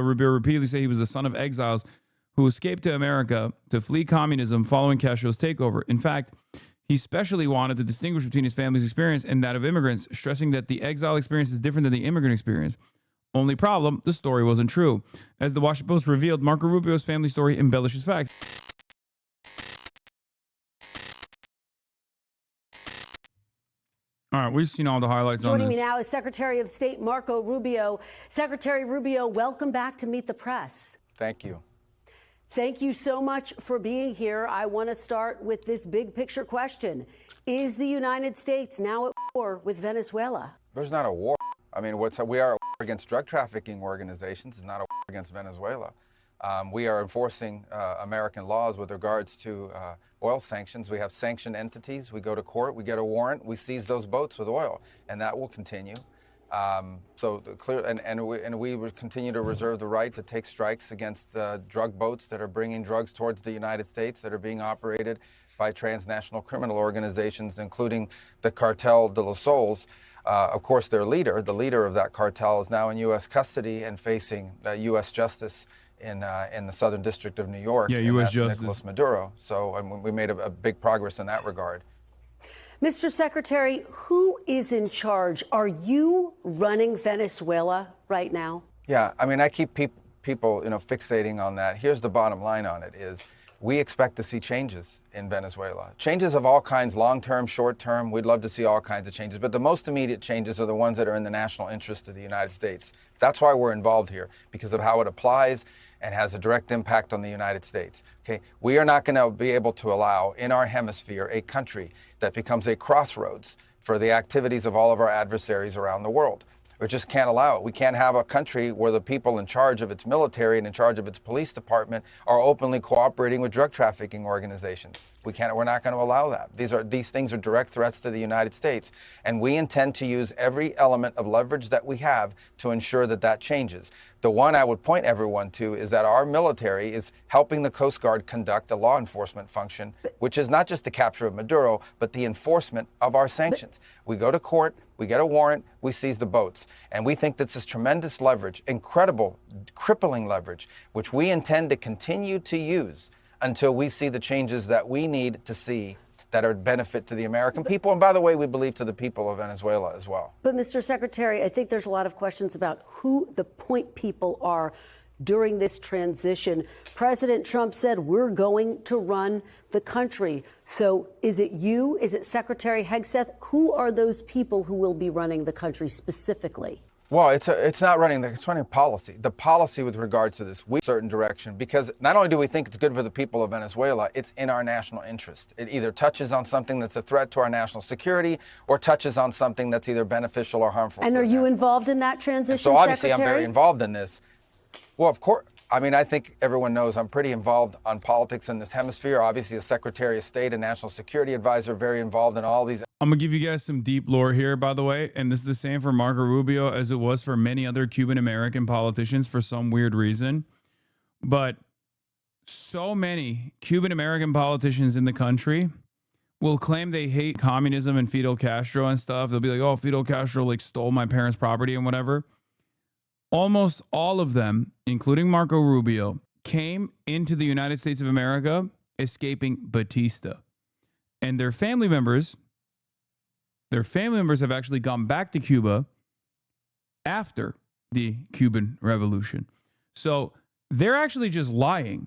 Rubio repeatedly said he was the son of exiles who escaped to America to flee communism following Castro's takeover. In fact, he specially wanted to distinguish between his family's experience and that of immigrants, stressing that the exile experience is different than the immigrant experience. Only problem, the story wasn't true. As the Washington Post revealed, Marco Rubio's family story embellishes facts. All right, we've seen all the highlights on this. Joining me now is Secretary of State Marco Rubio. Secretary Rubio, welcome back to Meet the Press. Thank you. Thank you so much for being here. I want to start with this big picture question. Is the United States now at war with Venezuela? There's not a war. I mean, we are at war against drug trafficking organizations. It's not a war against Venezuela. We are enforcing American laws with regards to oil sanctions. We have sanctioned entities. We go to court. We get a warrant. We seize those boats with oil, and that will continue. We would continue to reserve the right to take strikes against drug boats that are bringing drugs towards the United States that are being operated by transnational criminal organizations, including the Cartel de los Soles. Of course, their leader, the leader of that cartel, is now in U.S. custody and facing U.S. justice in the Southern District of New York. Yeah, U.S. justice. Nicolas Maduro. So we made a big progress in that regard. Mr. Secretary, who is in charge? Are you running Venezuela right now? Yeah, I mean, I keep people, fixating on that. Here's the bottom line on it is we expect to see changes in Venezuela. Changes of all kinds, long-term, short-term. We'd love to see all kinds of changes. But the most immediate changes are the ones that are in the national interest of the United States. That's why we're involved here, because of how it applies and has a direct impact on the United States. Okay, we are not going to be able to allow in our hemisphere a country that becomes a crossroads for the activities of all of our adversaries around the world. We just can't allow it. We can't have a country where the people in charge of its military and in charge of its police department are openly cooperating with drug trafficking organizations. We're not going to allow that. These things are direct threats to the United States, and we intend to use every element of leverage that we have to ensure that that changes. The one I would point everyone to is that our military is helping the Coast Guard conduct a law enforcement function, which is not just the capture of Maduro, but the enforcement of our sanctions. We go to court, we get a warrant, we seize the boats. And we think this is tremendous leverage, incredible, crippling leverage, which we intend to continue to use until we see the changes that we need to see that are benefit to the American people. And by the way, we believe to the people of Venezuela as well. But Mr. Secretary, I think there's a lot of questions about who the point people are during this transition. President Trump said we're going to run the country. So is it you? Is it Secretary Hegseth? Who are those people who will be running the country specifically? Well, it's not running, it's running policy. The policy with regards to this, we certain direction, because not only do we think it's good for the people of Venezuela, it's in our national interest. It either touches on something that's a threat to our national security or touches on something that's either beneficial or harmful. And are you involved in that transition, and so obviously Secretary? I'm very involved in this. Well, of course. I mean, I think everyone knows I'm pretty involved on politics in this hemisphere. Obviously, as Secretary of State and National Security Advisor, very involved in all these. I'm going to give you guys some deep lore here, by the way. And this is the same for Marco Rubio as it was for many other Cuban-American politicians for some weird reason. But so many Cuban-American politicians in the country will claim they hate communism and Fidel Castro and stuff. They'll be like, oh, Fidel Castro stole my parents' property and whatever. Almost all of them, including Marco Rubio, came into the United States of America escaping Batista. And their family members have actually gone back to Cuba after the Cuban Revolution. So they're actually just lying.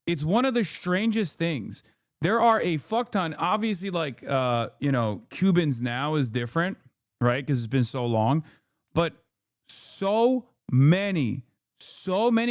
It's one of the strangest things. There are a fuck ton. Obviously, Cubans now is different, right? Because it's been so long. But so many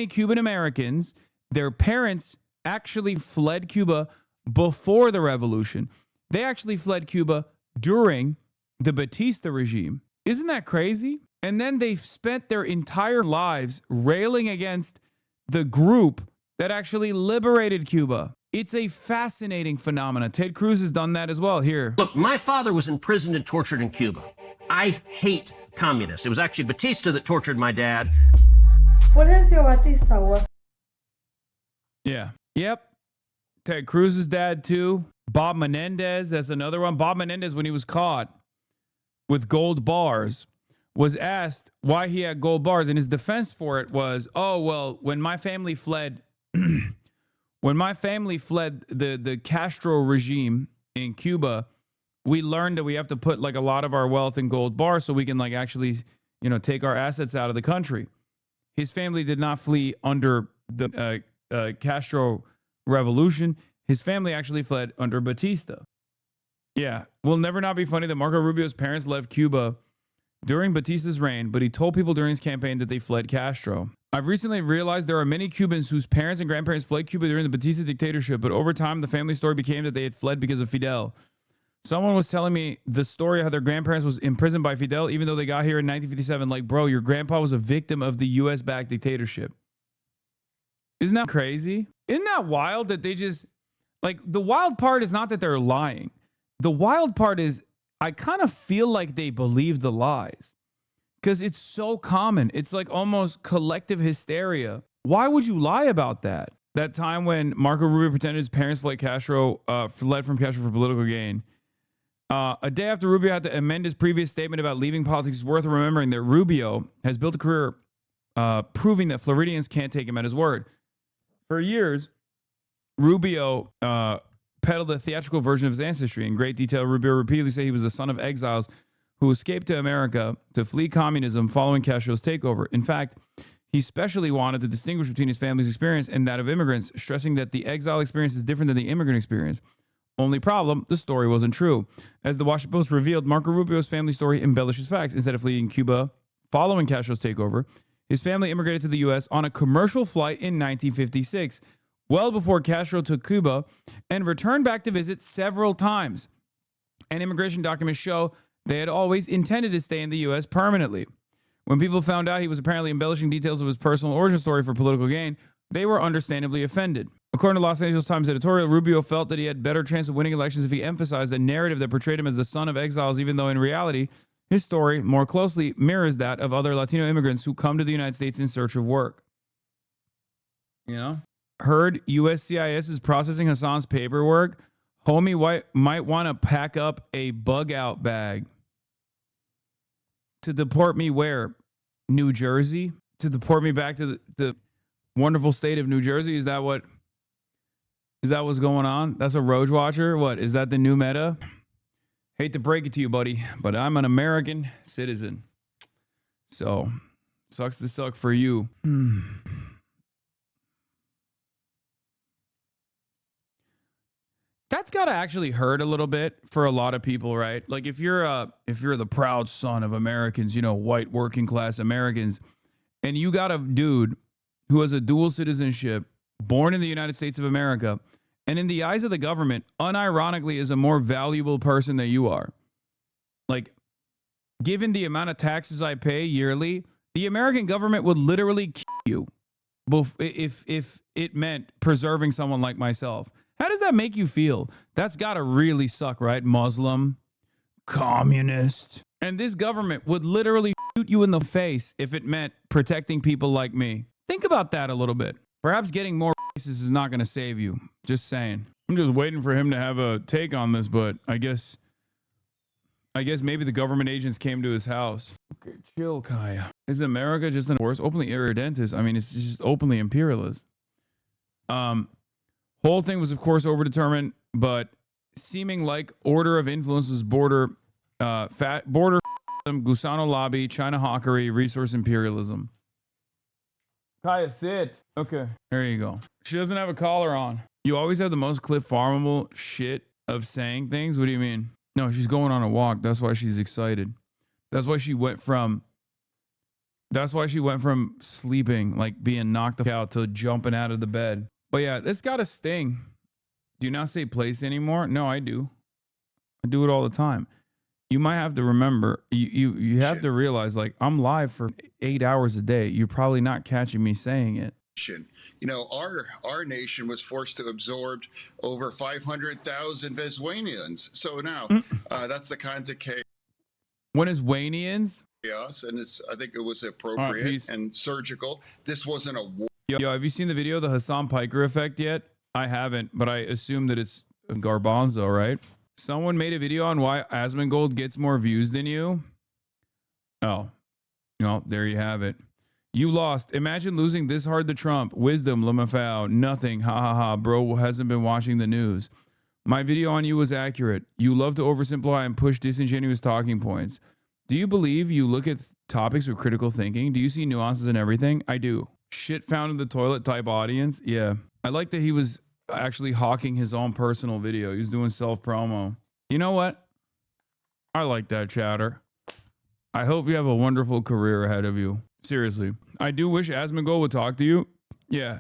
Cuban Americans, their parents actually fled Cuba before the revolution. They actually fled Cuba during the Batista regime. Isn't that crazy? And then they've spent their entire lives railing against the group that actually liberated Cuba. It's a fascinating phenomenon. Ted Cruz has done that as well. Here. Look, my father was imprisoned and tortured in Cuba. I hate communists. It was actually Batista that tortured my dad. Fulgencio Batista was... Yeah. Yep. Ted Cruz's dad, too. Bob Menendez, that's another one. Bob Menendez, when he was caught with gold bars, was asked why he had gold bars, and his defense for it was, oh, well, when my family fled, when my family fled the Castro regime in Cuba, we learned that we have to put like a lot of our wealth in gold bars so we can like actually, take our assets out of the country. His family did not flee under the Castro revolution. His family actually fled under Batista. Yeah, will never not be funny that Marco Rubio's parents left Cuba during Batista's reign, but he told people during his campaign that they fled Castro. I've recently realized there are many Cubans whose parents and grandparents fled Cuba during the Batista dictatorship, but over time, the family story became that they had fled because of Fidel. Someone was telling me the story of how their grandparents was imprisoned by Fidel, even though they got here in 1957. Like, bro, your grandpa was a victim of the U.S.-backed dictatorship. Isn't that crazy? Isn't that wild that they just, like, the wild part is not that they're lying. The wild part is I kind of feel like they believe the lies because it's so common. It's like almost collective hysteria. Why would you lie about that? That time when Marco Rubio pretended his parents fled from Castro for political gain. A day after Rubio had to amend his previous statement about leaving politics, it's worth remembering that Rubio has built a career proving that Floridians can't take him at his word. For years, Rubio peddled a theatrical version of his ancestry. In great detail, Rubio repeatedly said he was the son of exiles who escaped to America to flee communism following Castro's takeover. In fact, he specially wanted to distinguish between his family's experience and that of immigrants, stressing that the exile experience is different than the immigrant experience. Only problem, the story wasn't true. As the Washington Post revealed, Marco Rubio's family story embellishes facts. Instead of fleeing Cuba following Castro's takeover, his family immigrated to the U.S. on a commercial flight in 1956, well before Castro took Cuba, and returned back to visit several times. And immigration documents show they had always intended to stay in the U.S. permanently. When people found out he was apparently embellishing details of his personal origin story for political gain, they were understandably offended. According to Los Angeles Times editorial, Rubio felt that he had better chance of winning elections if he emphasized a narrative that portrayed him as the son of exiles, even though in reality, his story more closely mirrors that of other Latino immigrants who come to the United States in search of work. Heard USCIS is processing Hasan's paperwork. Homie might want to pack up a bug out bag. To deport me where? New Jersey? To deport me back to the wonderful state of New Jersey? Is that what's going on? That's a Roach Watcher? What? Is that the new meta? Hate to break it to you, buddy, but I'm an American citizen. So, sucks to suck for you. That's got to actually hurt a little bit for a lot of people, right? Like if you're the proud son of Americans, white working class Americans, and you got a dude who has a dual citizenship, born in the United States of America, and in the eyes of the government, unironically is a more valuable person than you are. Like, given the amount of taxes I pay yearly, the American government would literally kill you if it meant preserving someone like myself. How does that make you feel? That's got to really suck, right? Muslim, communist. And this government would literally shoot you in the face if it meant protecting people like me. Think about that a little bit. Perhaps getting more races is not going to save you. Just saying. I'm just waiting for him to have a take on this, but I guess maybe the government agents came to his house. Okay, chill, Kaya. Is America just an worse, openly irredentist? I mean, it's just openly imperialist. Whole thing was, of course, overdetermined, but seeming like order of influence was border Gusano lobby, China hawkery, resource imperialism. Kaya, sit. Okay, there you go. She doesn't have a collar on. You always have the most Cliff Farmable shit of saying things. What do you mean? No, she's going on a walk. That's why she's excited. That's why she went from sleeping, like being knocked out, to jumping out of the bed. But yeah, this got a sting. Do you not say place anymore? No, I do. I do it all the time. You might have to remember, you have to realize, like, I'm live for 8 hours a day. You're probably not catching me saying it. Our nation was forced to absorb over 500,000 Venezuelans. So now that's the kinds of chaos. When is Wanians? And I think it was appropriate and surgical. This wasn't a war. Yo, have you seen the video of the Hassan Piker effect yet? I haven't, but I assume that it's Garbanzo, right? Someone made a video on why Asmongold gets more views than you. Oh, No, there you have it. You lost. Imagine losing this hard to Trump. Wisdom, Lemafau, nothing. Ha ha ha. Bro hasn't been watching the news. My video on you was accurate. You love to oversimplify and push disingenuous talking points. Do you believe you look at topics with critical thinking? Do you see nuances in everything? I do. Shit found in the toilet type audience? Yeah. I like that he was actually hawking his own personal video. He was doing self-promo. You know what? I like that, chatter. I hope you have a wonderful career ahead of you. Seriously. I do wish Asmongold would talk to you. Yeah.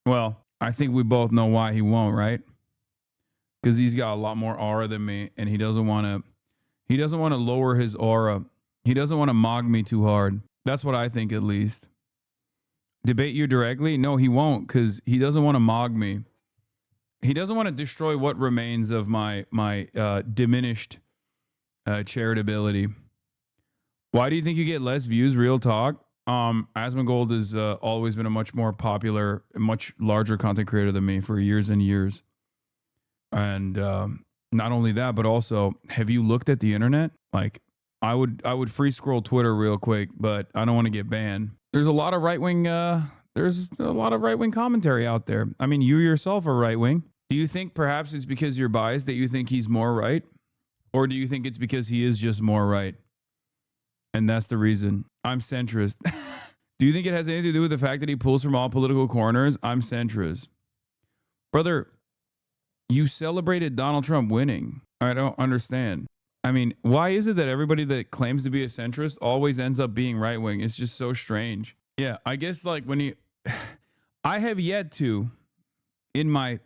Well, I think we both know why he won't, right? Because he's got a lot more aura than me, and he doesn't want to lower his aura. He doesn't want to mog me too hard. That's what I think, at least. Debate you directly? No, he won't, because he doesn't want to mog me. He doesn't want to destroy what remains of my diminished charitability. Why do you think you get less views? Real talk. Asmongold has always been a much more popular, much larger content creator than me for years and years. And not only that, but also, have you looked at the internet? Like, I would free scroll Twitter real quick, but I don't want to get banned. There's a lot of right wing. There's a lot of right wing commentary out there. I mean, you yourself are right wing. Do you think perhaps it's because you're biased that you think he's more right, or do you think it's because he is just more right? And that's the reason. I'm centrist. Do you think it has anything to do with the fact that he pulls from all political corners? I'm centrist. Brother, you celebrated Donald Trump winning. I don't understand. I mean, why is it that everybody that claims to be a centrist always ends up being right wing? It's just so strange. Yeah, I guess like when you... I have yet to, in my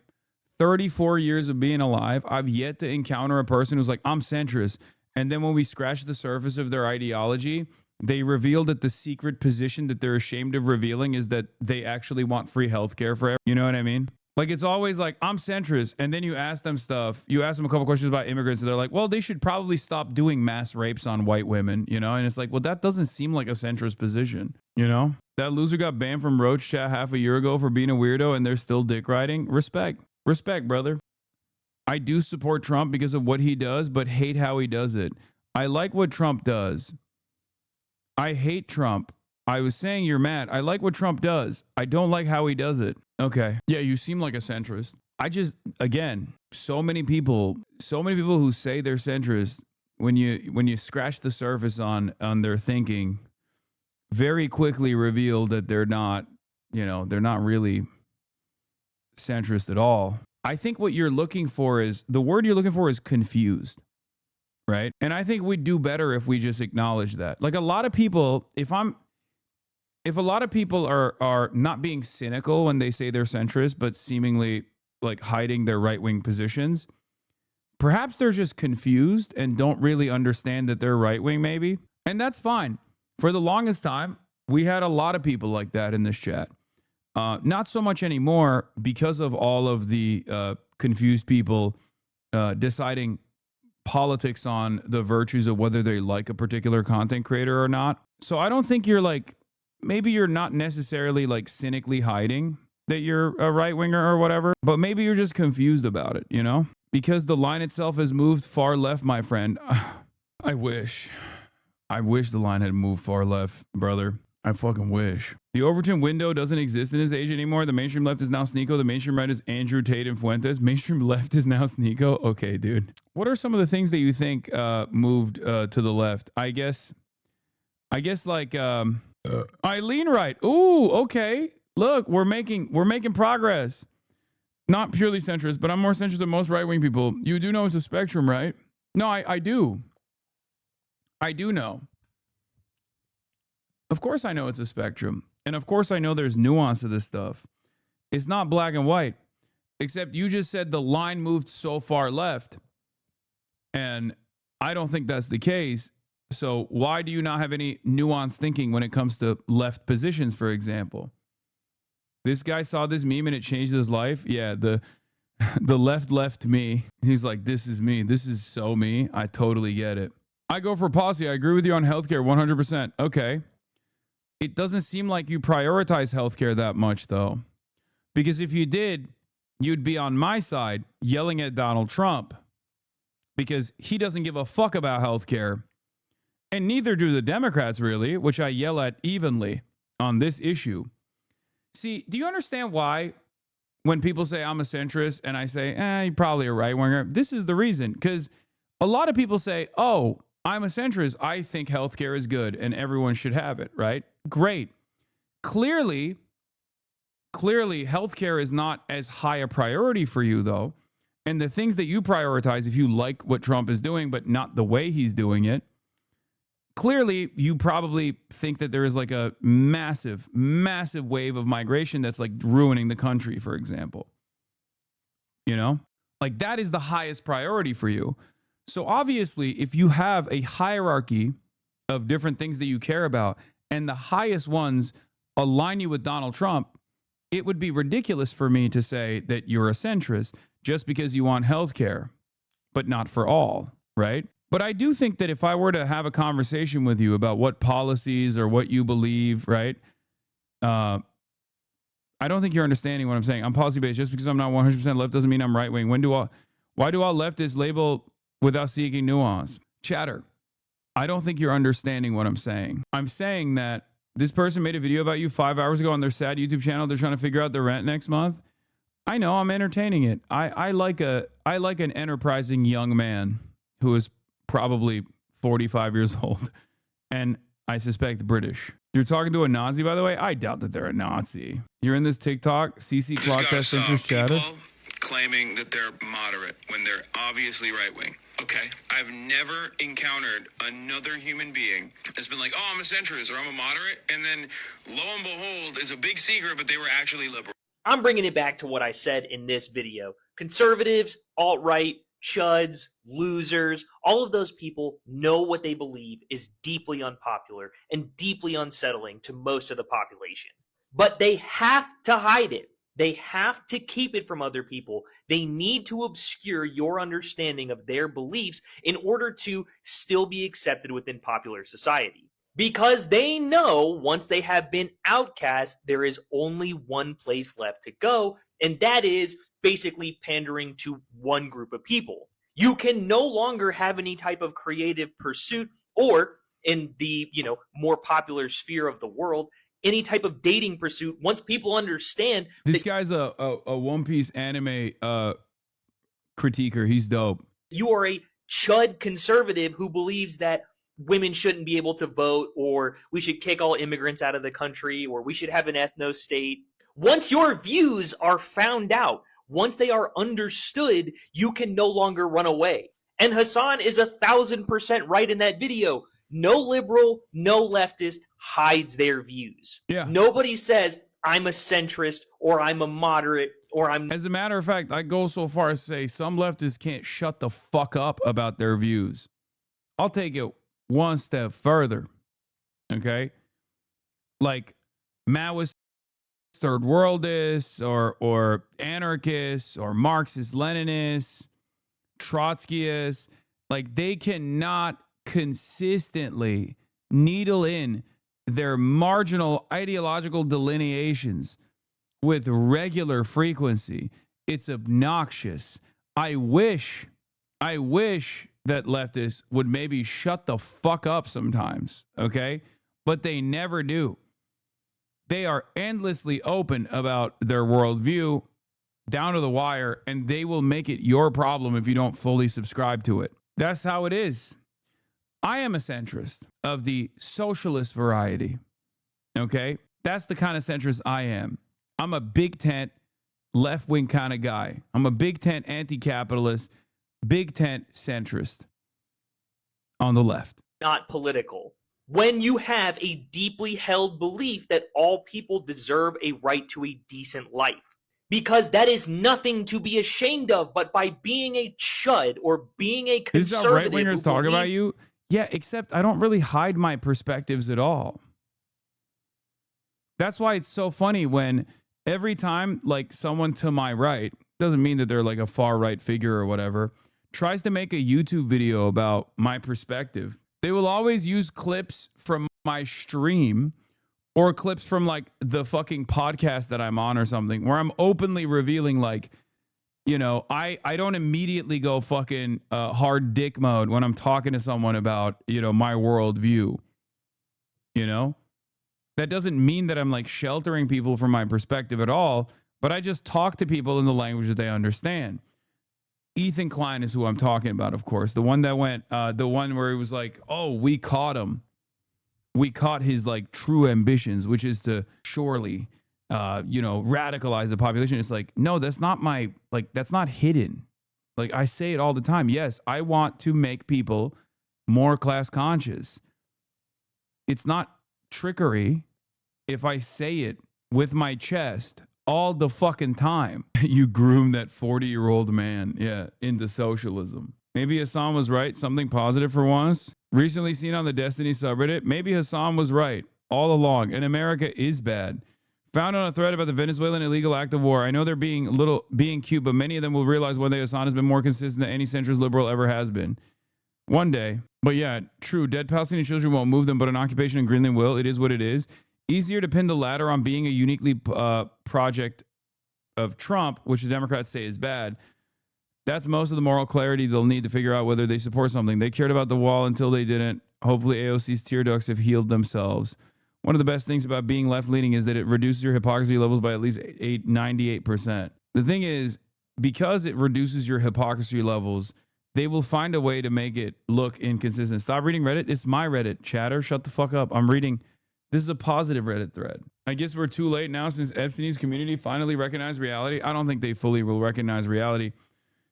34 years of being alive, I've yet to encounter a person who's like, I'm centrist. And then when we scratch the surface of their ideology, they reveal that the secret position that they're ashamed of revealing is that they actually want free healthcare for everyone. You know what I mean? Like, it's always like, I'm centrist. And then you ask them stuff. You ask them a couple questions about immigrants, and they're like, well, they should probably stop doing mass rapes on white women, you know? And it's like, well, that doesn't seem like a centrist position, you know? That loser got banned from Roach Chat half a year ago for being a weirdo, and they're still dick riding. Respect. Respect, brother. I do support Trump because of what he does, but hate how he does it. I like what Trump does. I hate Trump. I was saying you're mad. I like what Trump does. I don't like how he does it. Okay. Yeah, you seem like a centrist. I just, again, so many people who say they're centrist, when you scratch the surface on their thinking, very quickly reveal that they're not really centrist at all. I think what you're looking for is, the word you're looking for is confused, right? And I think we'd do better if we just acknowledge that. Like, a lot of people, if a lot of people are not being cynical when they say they're centrist, but seemingly like hiding their right-wing positions, perhaps they're just confused and don't really understand that they're right-wing maybe. And that's fine. For the longest time, we had a lot of people like that in this chat. Not so much anymore because of all of the confused people deciding politics on the virtues of whether they like a particular content creator or not. So I don't think you're like, maybe you're not necessarily like cynically hiding that you're a right winger or whatever, but maybe you're just confused about it, you know? Because the line itself has moved far left, my friend. I wish the line had moved far left, brother. I fucking wish. The Overton window doesn't exist in his age anymore. The mainstream left is now Sneeko. The mainstream right is Andrew Tate and Fuentes. Mainstream left is now Sneeko. Okay, dude. What are some of the things that you think moved to the left? I guess like Eileen right. Ooh, okay. Look, we're making progress. Not purely centrist, but I'm more centrist than most right-wing people. You do know it's a spectrum, right? No, I do. I do know. Of course I know it's a spectrum. And of course I know there's nuance to this stuff. It's not black and white. Except you just said the line moved so far left. And I don't think that's the case. So why do you not have any nuanced thinking when it comes to left positions, for example? This guy saw this meme and it changed his life. Yeah, the left me. He's like, this is me. This is so me. I totally get it. I go for policy. I agree with you on healthcare 100%. Okay. It doesn't seem like you prioritize healthcare that much, though. Because if you did, you'd be on my side yelling at Donald Trump. Because he doesn't give a fuck about healthcare. and neither do the Democrats really, which I yell at evenly on this issue. See, do you understand why when people say I'm a centrist and I say, you probably a right-winger, this is the reason. Because a lot of people say, oh, I'm a centrist. I think healthcare is good and everyone should have it, right? Great. Clearly, healthcare is not as high a priority for you, though. And the things that you prioritize, if you like what Trump is doing, but not the way he's doing it, clearly you probably think that there is like a massive, massive wave of migration that's like ruining the country, for example. You know, like that is the highest priority for you. So obviously, if you have a hierarchy of different things that you care about, and the highest ones align you with Donald Trump, it would be ridiculous for me to say that you're a centrist just because you want health care, but not for all, right? But I do think that if I were to have a conversation with you about what policies or what you believe, right? I don't think you're understanding what I'm saying. I'm policy-based. Just because I'm not 100% left doesn't mean I'm right-wing. Why do all leftists label without seeking nuance? Chatter, I don't think you're understanding what I'm saying. I'm saying that this person made a video about you 5 hours ago on their sad YouTube channel. They're trying to figure out their rent next month. I know, I'm entertaining it. I like an enterprising young man who is probably 45 years old, and I suspect British. You're talking to a Nazi, by the way? I doubt that they're a Nazi. You're in this TikTok, CC Clock Test Centrist Chatter? Claiming that they're moderate when they're obviously right-wing. Okay, I've never encountered another human being that's been like, oh, I'm a centrist or I'm a moderate, and then lo and behold, it's a big secret, but they were actually liberal. I'm bringing it back to what I said in this video. Conservatives, alt-right, chuds, losers, all of those people know what they believe is deeply unpopular and deeply unsettling to most of the population. But they have to hide it. They have to keep it from other people. They need to obscure your understanding of their beliefs in order to still be accepted within popular society. Because they know once they have been outcast, there is only one place left to go, and that is basically pandering to one group of people. You can no longer have any type of creative pursuit, or in the, more popular sphere of the world, any type of dating pursuit once people understand. This guy's a One Piece anime critiquer. He's dope. You are a chud conservative who believes that women shouldn't be able to vote, or we should kick all immigrants out of the country, or we should have an ethno state. Once your views are found out, once they are understood, you can no longer run away. And Hasan is 1,000% right in that video. No liberal, no leftist hides their views. Yeah. Nobody says, I'm a centrist, or I'm a moderate, or I'm... As a matter of fact, I go so far as to say some leftists can't shut the fuck up about their views. I'll take it one step further, okay? Like Maoist third worldists or anarchists or Marxist Leninists, Trotskyists, like they cannot consistently needle in their marginal ideological delineations with regular frequency. It's obnoxious. I wish that leftists would maybe shut the fuck up sometimes, okay? But they never do. They are endlessly open about their worldview, down to the wire, and they will make it your problem if you don't fully subscribe to it. That's how it is. I am a centrist of the socialist variety, okay? That's the kind of centrist I am. I'm a big tent, left-wing kind of guy. I'm a big tent anti-capitalist, big tent centrist on the left. Not political. When you have a deeply held belief that all people deserve a right to a decent life. Because that is nothing to be ashamed of, but by being a chud or being a conservative... This is how right-wingers talk about you? Yeah, except I don't really hide my perspectives at all. That's why it's so funny when every time like someone to my right, doesn't mean that they're like a far right figure or whatever, tries to make a YouTube video about my perspective, they will always use clips from my stream or clips from like the fucking podcast that I'm on or something where I'm openly revealing like You know, I don't immediately go fucking hard dick mode when I'm talking to someone about, you know, my worldview. You know, that doesn't mean that I'm like sheltering people from my perspective at all, but I just talk to people in the language that they understand. Ethan Klein is who I'm talking about, of course. The one that went, the one where he was like, oh, we caught him. We caught his like true ambitions, which is to surely, you know, radicalize the population. It's like, no, that's not my, like, that's not hidden. Like I say it all the time. Yes, I want to make people more class conscious. It's not trickery if I say it with my chest all the fucking time. You groom that 40-year-old man, yeah, into socialism. Maybe Hasan was right. Something positive for once. Recently seen on the Destiny subreddit. Maybe Hasan was right all along, and America is bad. Found on a thread about the Venezuelan illegal act of war. I know they're being cute, but many of them will realize one day Hasan has been more consistent than any centrist liberal ever has been. One day. But yeah, true. Dead Palestinian children won't move them, but an occupation in Greenland will. It is what it is. Easier to pin the latter on being a uniquely project of Trump, which the Democrats say is bad. That's most of the moral clarity they'll need to figure out whether they support something. They cared about the wall until they didn't. Hopefully AOC's tear ducts have healed themselves. One of the best things about being left-leaning is that it reduces your hypocrisy levels by at least 98%. The thing is, because it reduces your hypocrisy levels, they will find a way to make it look inconsistent. Stop reading Reddit. It's my Reddit. Chatter, shut the fuck up. I'm reading. This is a positive Reddit thread. I guess we're too late now since Epstein's community finally recognized reality. I don't think they fully will recognize reality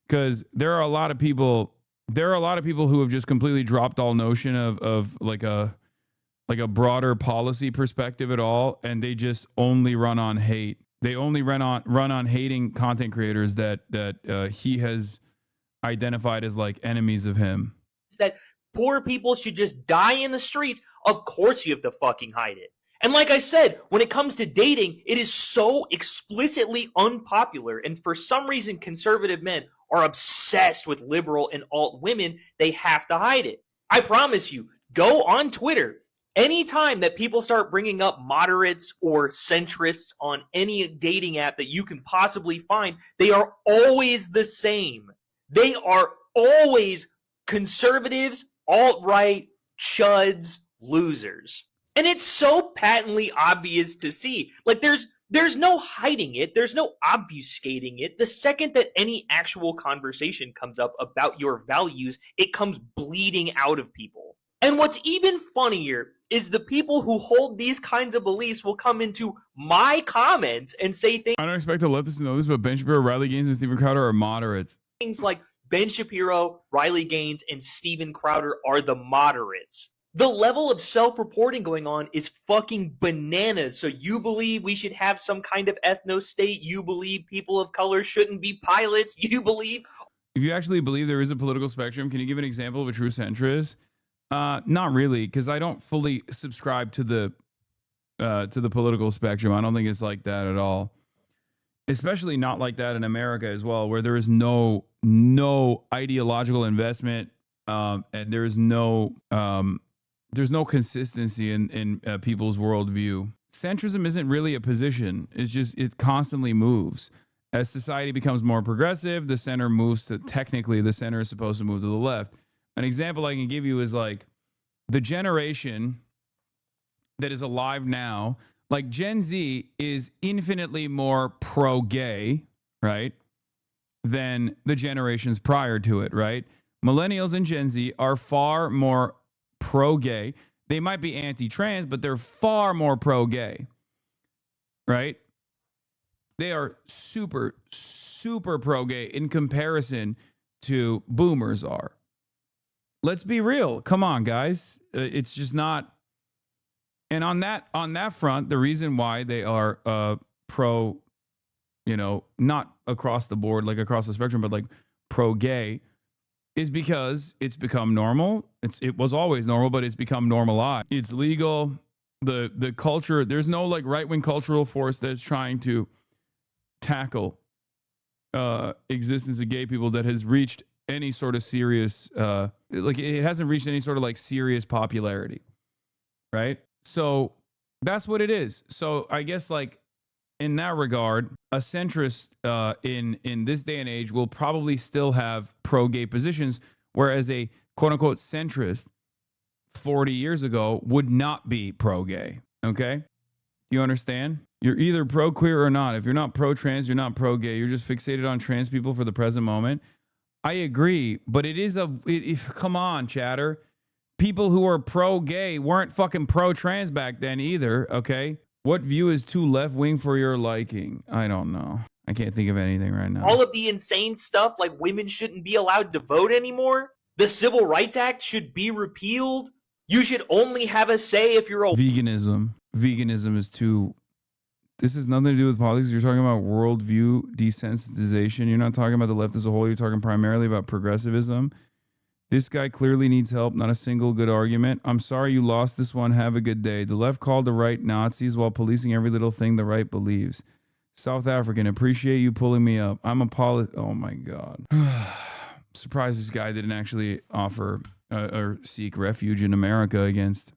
because there are a lot of people who have just completely dropped all notion of like a broader policy perspective at all, and they just only run on hate. They only run on hating content creators that he has identified as like enemies of him. That poor people should just die in the streets. Of course you have to fucking hide it. And like I said, when it comes to dating, it is so explicitly unpopular. And for some reason, conservative men are obsessed with liberal and alt women. They have to hide it. I promise you, go on Twitter. Anytime that people start bringing up moderates or centrists on any dating app that you can possibly find, they are always the same. They are always conservatives, alt-right, chuds, losers. And it's so patently obvious to see. Like there's no hiding it. There's no obfuscating it. The second that any actual conversation comes up about your values, it comes bleeding out of people. And what's even funnier is the people who hold these kinds of beliefs will come into my comments and say things. I don't expect the leftists to know this, but Ben Shapiro, Riley Gaines, and Steven Crowder are moderates. Things like Ben Shapiro, Riley Gaines, and Steven Crowder are the moderates. The level of self-reporting going on is fucking bananas. So you believe we should have some kind of ethno-state? You believe people of color shouldn't be pilots? You believe... If you actually believe there is a political spectrum, can you give an example of a true centrist? Not really, because I don't fully subscribe to the political spectrum. I don't think it's like that at all. Especially not like that in America as well, where there is no ideological investment, and there's no consistency in people's worldview. Centrism isn't really a position. It's just, it constantly moves. As society becomes more progressive, the center moves to, technically, the center is supposed to move to the left. An example I can give you is like the generation that is alive now, like Gen Z is infinitely more pro-gay, right, than the generations prior to it, right? Millennials and Gen Z are far more pro-gay. They might be anti-trans, but they're far more pro-gay, right? They are super, super pro-gay in comparison to boomers are. Let's be real. Come on, guys. It's just not. And on that front, the reason why they are pro, you know, not across the board, like across the spectrum, but like pro-gay, is because it's become normal. It was always normal, but it's become normalized. It's legal. The culture, there's no like right-wing cultural force that's trying to tackle existence of gay people that has reached any sort of serious, like it hasn't reached any sort of like serious popularity, right? So that's what it is. So I guess like in that regard, a centrist in this day and age will probably still have pro-gay positions, whereas a quote-unquote centrist 40 years ago would not be pro-gay. Okay? You understand? You're either pro-queer or not. If you're not pro-trans, you're not pro-gay. You're just fixated on trans people for the present moment. I agree, but it is come on, chatter. People who are pro-gay weren't fucking pro-trans back then either, okay? What view is too left-wing for your liking? I don't know. I can't think of anything right now. All of the insane stuff, like women shouldn't be allowed to vote anymore. The Civil Rights Act should be repealed. You should only have a say if you're a... Veganism. Veganism is too... This has nothing to do with politics. You're talking about worldview desensitization. You're not talking about the left as a whole. You're talking primarily about progressivism. This guy clearly needs help. Not a single good argument. I'm sorry you lost this one. Have a good day. The left called the right Nazis while policing every little thing the right believes. South African, appreciate you pulling me up. I'm a Oh my God. Surprised this guy didn't actually offer or seek refuge in America against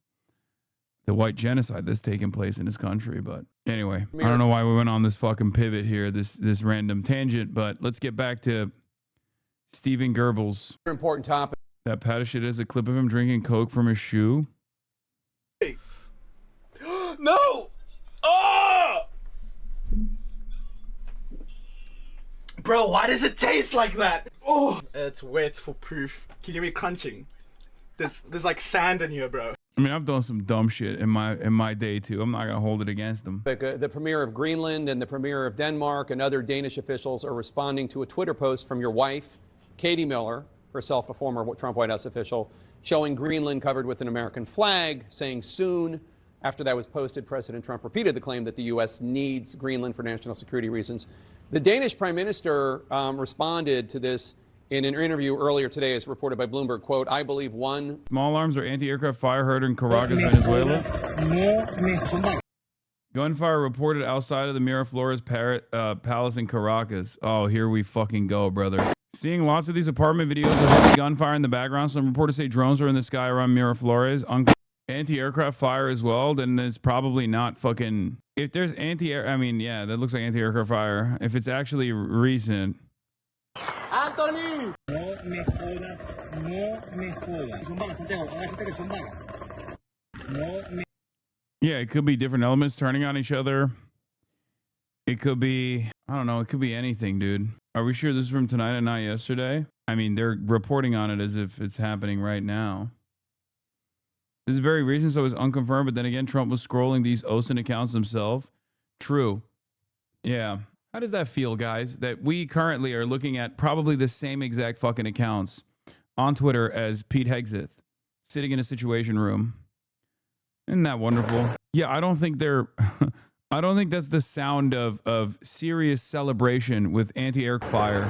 the white genocide that's taking place in his country. But anyway, I don't know why we went on this fucking pivot here, this random tangent, but let's get back to Stephen Goebbels. Important topic. That pat of shit is a clip of him drinking Coke from his shoe. Hey. No! Oh! Bro, why does it taste like that? Oh, it's wet for proof. Can you hear me crunching? There's like sand in here, bro. I mean, I've done some dumb shit in my day too. I'm not gonna hold it against them. The premier of Greenland and the premier of Denmark and other Danish officials are responding to a Twitter post from your wife, Katie Miller, herself a former Trump White House official, showing Greenland covered with an American flag, saying soon. After that was posted, President Trump repeated the claim that the U.S. needs Greenland for national security reasons. The Danish prime minister responded to this in an interview earlier today, as reported by Bloomberg, quote, I believe one... Small arms or anti-aircraft fire heard in Caracas, Venezuela. Gunfire reported outside of the Miraflores Palace in Caracas. Oh, here we fucking go, brother. Seeing lots of these apartment videos with heavy gunfire in the background. Some reporters say drones are in the sky around Miraflores. Anti-aircraft fire as well, then it's probably not fucking... If there's anti-air... I mean, yeah, that looks like anti-aircraft fire. If it's actually recent... Anthony! No me jodas, no me jodas. Son balas, Santiago, agáchate que son balas. No me... Yeah, it could be different elements turning on each other. It could be... I don't know, it could be anything, dude. Are we sure this is from tonight and not yesterday? I mean, they're reporting on it as if it's happening right now. This is very recent, so it's unconfirmed, but then again, Trump was scrolling these OSINT accounts himself. True. Yeah. How does that feel, guys? That we currently are looking at probably the same exact fucking accounts on Twitter as Pete Hegseth, sitting in a situation room. Isn't that wonderful? Yeah, I don't think they're... I don't think that's the sound of serious celebration with anti-air fire.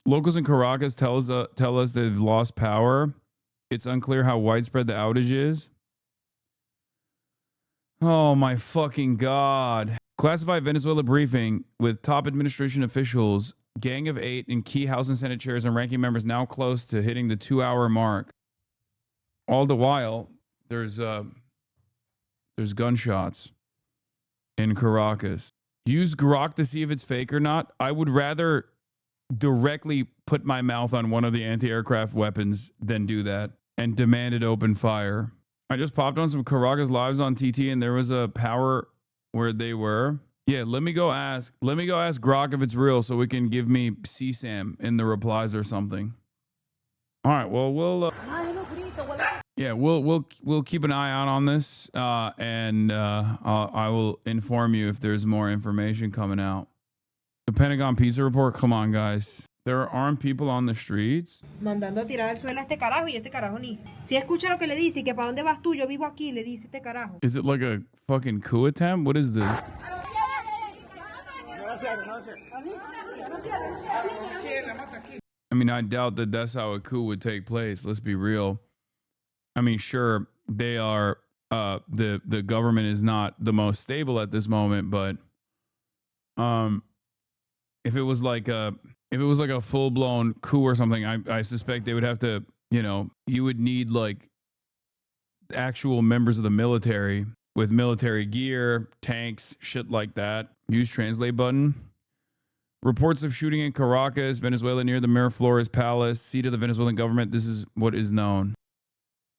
Locals in Caracas tell us they've lost power. It's unclear how widespread the outage is. Oh my fucking God. Classified Venezuela briefing with top administration officials, Gang of 8 and key House and Senate chairs and ranking members now close to hitting the 2-hour mark. All the while, there's gunshots in Caracas. Use Grok to see if it's fake or not. I would rather directly put my mouth on one of the anti-aircraft weapons than do that and demanded open fire. I just popped on some Caracas lives on TT and there was a power where they were. Yeah, let me go ask Grok if it's real so we can give me CSAM in the replies or something. All right, well, we'll keep an eye out on this and I will inform you if there's more information coming out. The Pentagon Pizza Report, come on, guys. There are armed people on the streets. Mandando a tirar al suelo a este carajo y este carajo ni. Si escucha lo que le dice y que para dónde vas tú, yo vivo aquí, le dice este carajo. Is it like a fucking coup attempt? What is this? I mean, I doubt that that's how a coup would take place. Let's be real. I mean, sure, they are, the government is not the most stable at this moment, but if it was like a full-blown coup or something, I suspect they would have to, you would need like actual members of the military with military gear, tanks, shit like that. Use translate button. Reports of shooting in Caracas, Venezuela, near the Miraflores Palace, seat of the Venezuelan government. This is what is known.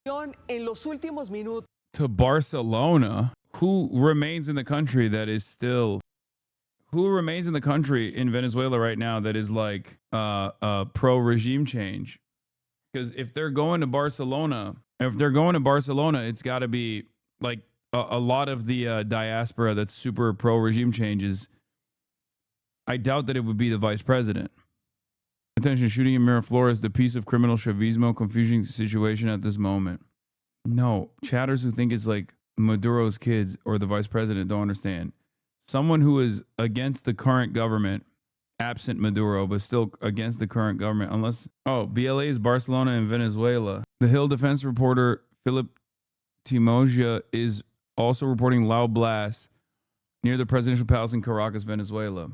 To Barcelona, who remains in the country that is still, who remains in the country in Venezuela right now that is like pro-regime change? Because if they're going to Barcelona, it's got to be like a lot of the diaspora that's super pro-regime changes. I doubt that it would be the vice president. Attention, shooting in Miraflores, the piece of criminal Chavismo, confusing situation at this moment. No, chatters who think it's like Maduro's kids or the vice president don't understand. Someone who is against the current government, absent Maduro, but still against the current government, unless, BLA is Barcelona and Venezuela. The Hill defense reporter, Philip Timoja, is also reporting loud blasts near the presidential palace in Caracas, Venezuela.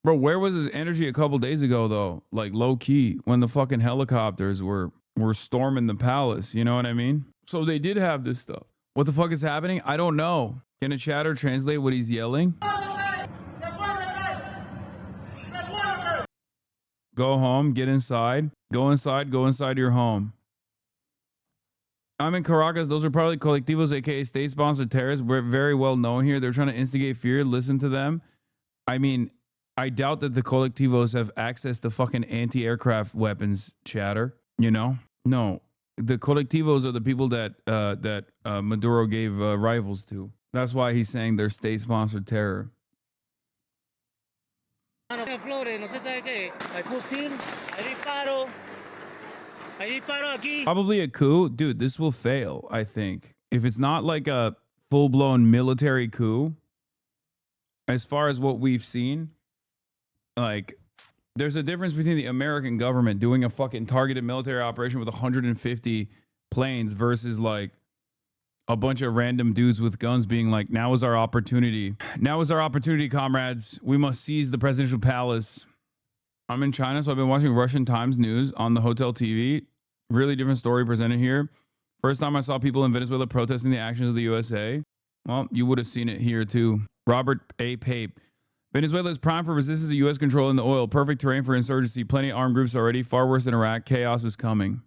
Bro, where was his energy a couple days ago, though? Like, low-key, when the fucking helicopters were storming the palace, you know what I mean? So they did have this stuff. What the fuck is happening? I don't know. Can a chatter translate what he's yelling? Go home, get inside. Go inside your home. I'm in Caracas. Those are probably colectivos, aka state-sponsored terrorists. We're very well known here. They're trying to instigate fear. Listen to them. I mean, I doubt that the colectivos have access to fucking anti-aircraft weapons, chatter. You know? No. The colectivos are the people that Maduro gave rifles to. That's why he's saying they're state-sponsored terror. Probably a coup. Dude, this will fail, I think. If it's not like a full-blown military coup, as far as what we've seen, like, there's a difference between the American government doing a fucking targeted military operation with 150 planes versus like a bunch of random dudes with guns being like, now is our opportunity. Now is our opportunity, comrades. We must seize the presidential palace. I'm in China, so I've been watching Russian Times news on the hotel TV. Really different story presented here. First time I saw people in Venezuela protesting the actions of the USA. Well, you would have seen it here too. Robert A. Pape. Venezuela is primed for resistance to U.S. control in the oil. Perfect terrain for insurgency. Plenty of armed groups already. Far worse than Iraq. Chaos is coming.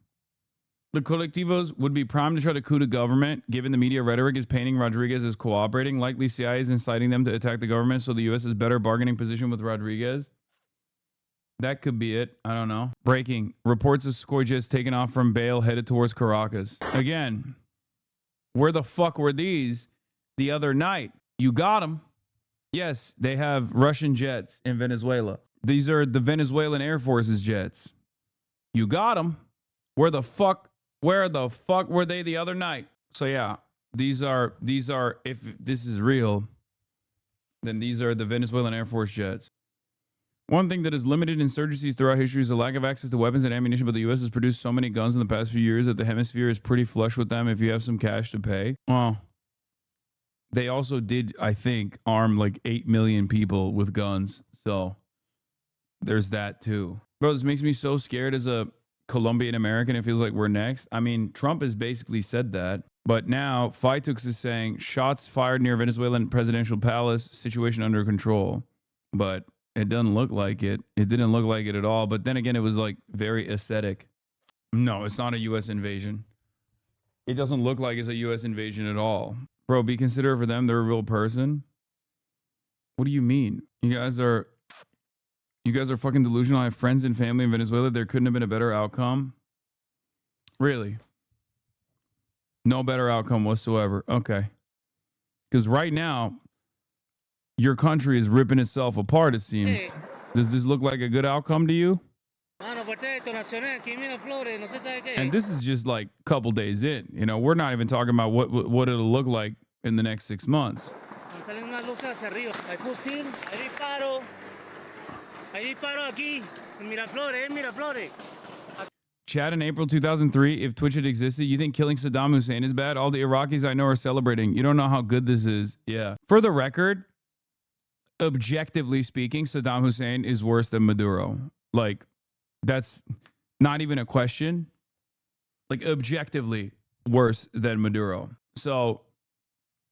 The colectivos would be primed to try to coup the government, given the media rhetoric is painting Rodriguez as cooperating. Likely CIA is inciting them to attack the government, so the U.S. is better bargaining position with Rodriguez. That could be it. I don't know. Breaking. Reports of Skoyjes taken off from bail, headed towards Caracas. Again, where the fuck were these the other night? You got them. Yes, they have Russian jets in Venezuela. These are the Venezuelan Air Force's jets. You got them. Where the fuck were they the other night? So yeah, these are, if this is real, then these are the Venezuelan Air Force jets. One thing that has limited insurgencies throughout history is the lack of access to weapons and ammunition, but the U.S. has produced so many guns in the past few years that the hemisphere is pretty flush with them if you have some cash to pay. Well, they also did, I think, arm like 8 million people with guns. So there's that too. Bro, this makes me so scared as a Colombian American. It feels like we're next. I mean, Trump has basically said that. But now Phytux is saying shots fired near Venezuelan presidential palace, situation under control. But it doesn't look like it. It didn't look like it at all. But then again, it was like very aesthetic. No, it's not a U.S. invasion. It doesn't look like it's a U.S. invasion at all. Bro, be considerate for them. They're a real person. What do you mean? You guys are fucking delusional. I have friends and family in Venezuela. There couldn't have been a better outcome. Really? No better outcome whatsoever. Okay. Because right now, your country is ripping itself apart, it seems. Hey. Does this look like a good outcome to you? And this is just like a couple days in. You know, we're not even talking about what it'll look like in the next 6 months. Chad, in April 2003, if Twitch had existed, you think killing Saddam Hussein is bad? All the Iraqis I know are celebrating. You don't know how good this is. Yeah. For the record, objectively speaking, Saddam Hussein is worse than Maduro. Like, that's not even a question. Like, objectively worse than Maduro. So,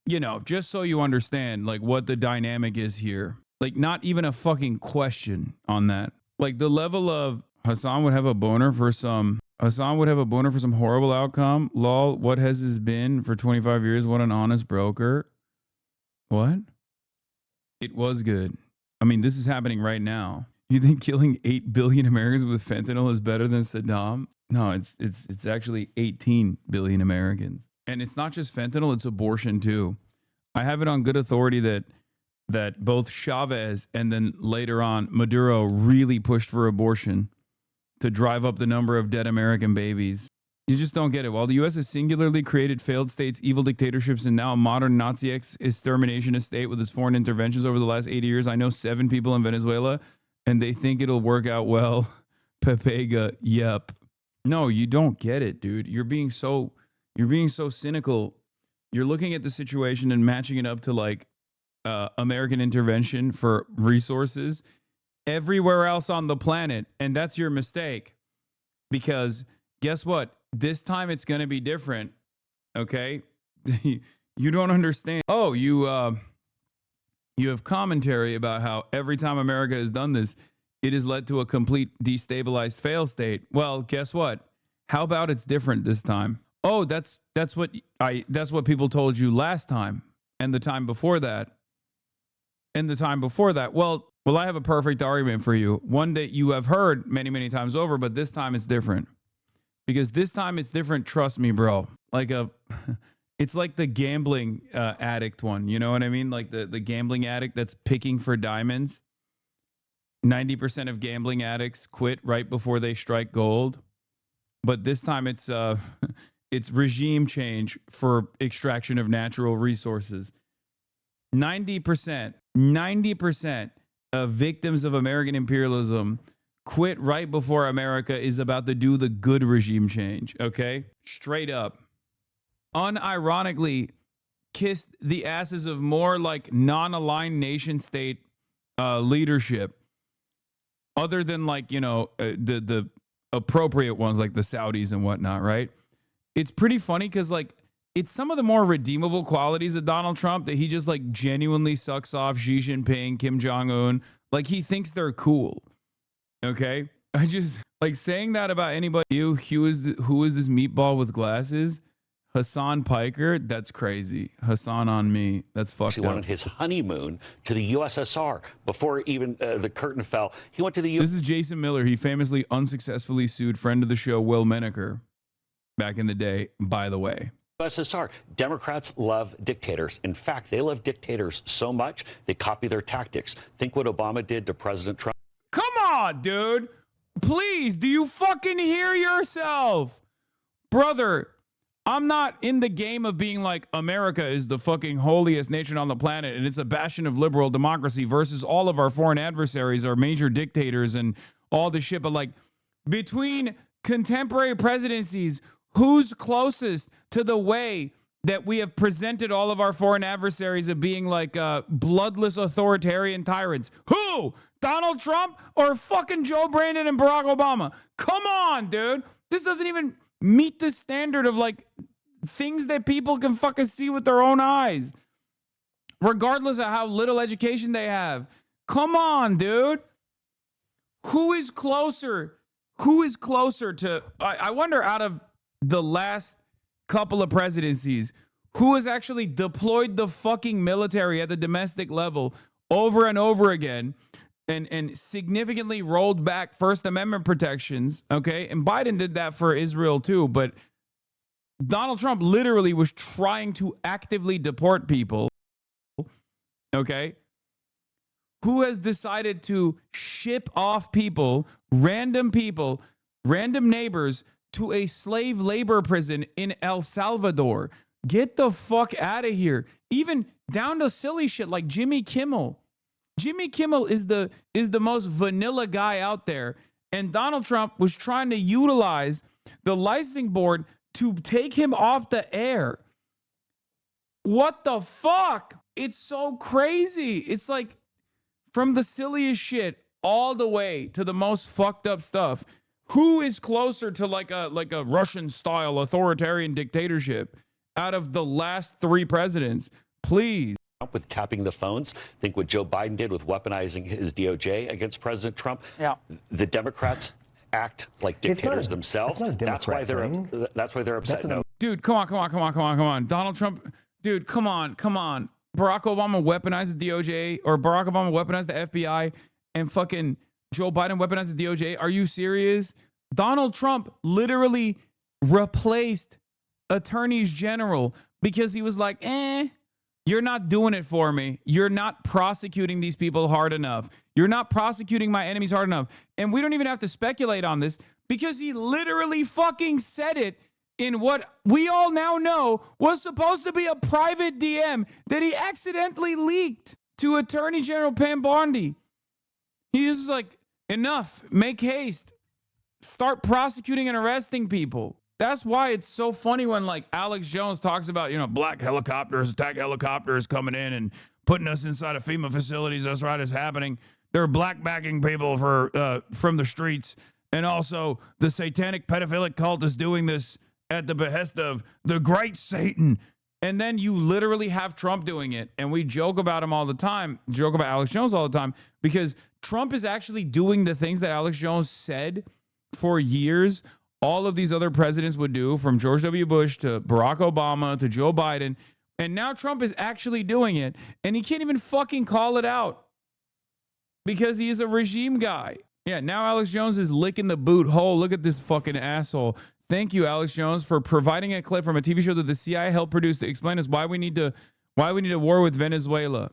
you know, just so you understand, like, what the dynamic is here. Like, not even a fucking question on that. Like, the level of Hasan would have a boner for some horrible outcome. Lol, what has this been for 25 years? What an honest broker. What? It was good. I mean, this is happening right now. You think killing 8 billion Americans with fentanyl is better than Saddam? No, it's actually 18 billion Americans. And it's not just fentanyl, it's abortion too. I have it on good authority that both Chavez and then later on Maduro really pushed for abortion to drive up the number of dead American babies. You just don't get it. While the U.S. has singularly created failed states, evil dictatorships, and now a modern Nazi extermination state with its foreign interventions over the last 80 years, I know 7 people in Venezuela, and they think it'll work out well. Pepega, yep. No, you don't get it, dude. You're being so cynical. You're looking at the situation and matching it up to like American intervention for resources everywhere else on the planet, and that's your mistake. Because guess what? This time it's going to be different. Okay? You don't understand. Oh, you have commentary about how every time America has done this, it has led to a complete destabilized fail state. Well, guess what? How about it's different this time? Oh, that's what people told you last time and the time before that. And the time before that. Well, I have a perfect argument for you. One that you have heard many, many times over, but this time it's different. Because this time it's different, trust me, bro. It's like the gambling addict one. You know what I mean? Like the gambling addict that's picking for diamonds. 90% of gambling addicts quit right before they strike gold. But this time it's it's regime change for extraction of natural resources. 90% of victims of American imperialism quit right before America is about to do the good regime change, okay? Straight up. Unironically, kissed the asses of more like non-aligned nation state leadership, other than like, you know, the appropriate ones like the Saudis and whatnot, right? It's pretty funny because like it's some of the more redeemable qualities of Donald Trump that he just like genuinely sucks off Xi Jinping, Kim Jong-un. Like he thinks they're cool. Okay? I just like saying that about anybody. Who is this meatball with glasses? Hasan Piker? That's crazy. Hasan on me. That's fucked up. He wanted his honeymoon to the USSR before even the curtain fell. He went to the U.S. This is Jason Miller. He famously unsuccessfully sued friend of the show, Will Menaker, back in the day, by the way. USSR. Democrats love dictators. In fact, they love dictators so much they copy their tactics. Think what Obama did to President Trump. Come on, dude. Please, do you fucking hear yourself? Brother, I'm not in the game of being like America is the fucking holiest nation on the planet and it's a bastion of liberal democracy versus all of our foreign adversaries are major dictators and all this shit. But like between contemporary presidencies, who's closest to the way that we have presented all of our foreign adversaries of being like bloodless authoritarian tyrants? Who? Donald Trump or fucking Joe Brandon and Barack Obama? Come on, dude. This doesn't even meet the standard of like things that people can fucking see with their own eyes, regardless of how little education they have. Come on, dude. Who is closer? Who is closer to, I wonder out of the last couple of presidencies, who has actually deployed the fucking military at the domestic level over and over again and significantly rolled back First Amendment protections, okay? And Biden did that for Israel too, but Donald Trump literally was trying to actively deport people, okay? Who has decided to ship off people, random neighbors, to a slave labor prison in El Salvador? Get the fuck out of here. Even down to silly shit like Jimmy Kimmel. Jimmy Kimmel is the most vanilla guy out there. And Donald Trump was trying to utilize the licensing board to take him off the air. What the fuck? It's so crazy. It's like from the silliest shit all the way to the most fucked up stuff. Who is closer to like a Russian style authoritarian dictatorship out of the last 3 presidents? Please. With tapping the phones. Think what Joe Biden did with weaponizing his DOJ against President Trump. Yeah. The Democrats act like dictators themselves. That's why they're upset. No. Dude, come on. Donald Trump, dude, come on. Barack Obama weaponized the DOJ, or Barack Obama weaponized the FBI, and fucking Joe Biden weaponized the DOJ. Are you serious? Donald Trump literally replaced attorneys general because he was like, you're not doing it for me. You're not prosecuting these people hard enough. You're not prosecuting my enemies hard enough. And we don't even have to speculate on this because he literally fucking said it in what we all now know was supposed to be a private DM that he accidentally leaked to Attorney General Pam Bondi. He was like, enough, make haste, start prosecuting and arresting people. That's why it's so funny when like Alex Jones talks about, black helicopters, attack helicopters coming in and putting us inside of FEMA facilities. That's right, it's happening. They're black backing people from the streets. And also the satanic pedophilic cult is doing this at the behest of the great Satan. And then you literally have Trump doing it. And we joke about him all the time, joke about Alex Jones all the time, because Trump is actually doing the things that Alex Jones said for years all of these other presidents would do, from George W. Bush to Barack Obama to Joe Biden. And now Trump is actually doing it. And he can't even fucking call it out because he is a regime guy. Yeah, now Alex Jones is licking the boot hole. Look at this fucking asshole. Thank you, Alex Jones, for providing a clip from a TV show that the CIA helped produce to explain us why we need a war with Venezuela.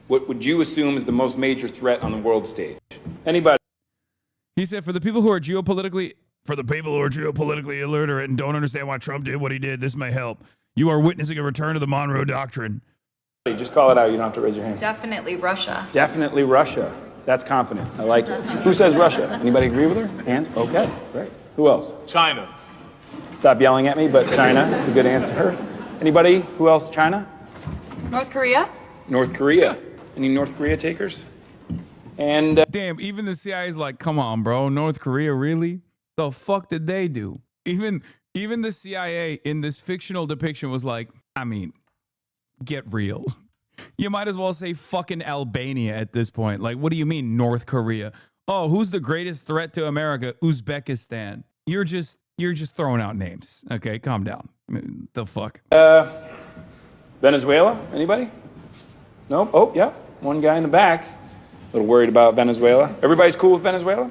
What would you assume is the most major threat on the world stage? Anybody? He said, for the people who are geopolitically illiterate and don't understand why Trump did what he did, this may help. You are witnessing a return to the Monroe Doctrine. Just call it out. You don't have to raise your hand. Definitely Russia. Definitely Russia. That's confident. I like it. Who says Russia? Anybody agree with her? Hands? Okay, great. Who else? China. Stop yelling at me, but China is a good answer. Anybody? Who else? China? North Korea? North Korea. Any North Korea takers? And damn, even the CIA is like, come on, bro. North Korea, really? The fuck did they do? Even the CIA in this fictional depiction was like, I mean, get real. You might as well say fucking Albania at this point. Like, what do you mean North Korea? Oh, who's the greatest threat to America? Uzbekistan. You're just throwing out names. Okay, calm down. I mean, the fuck? Venezuela? Anybody? Nope. Oh, yeah. One guy in the back. A little worried about Venezuela. Everybody's cool with Venezuela?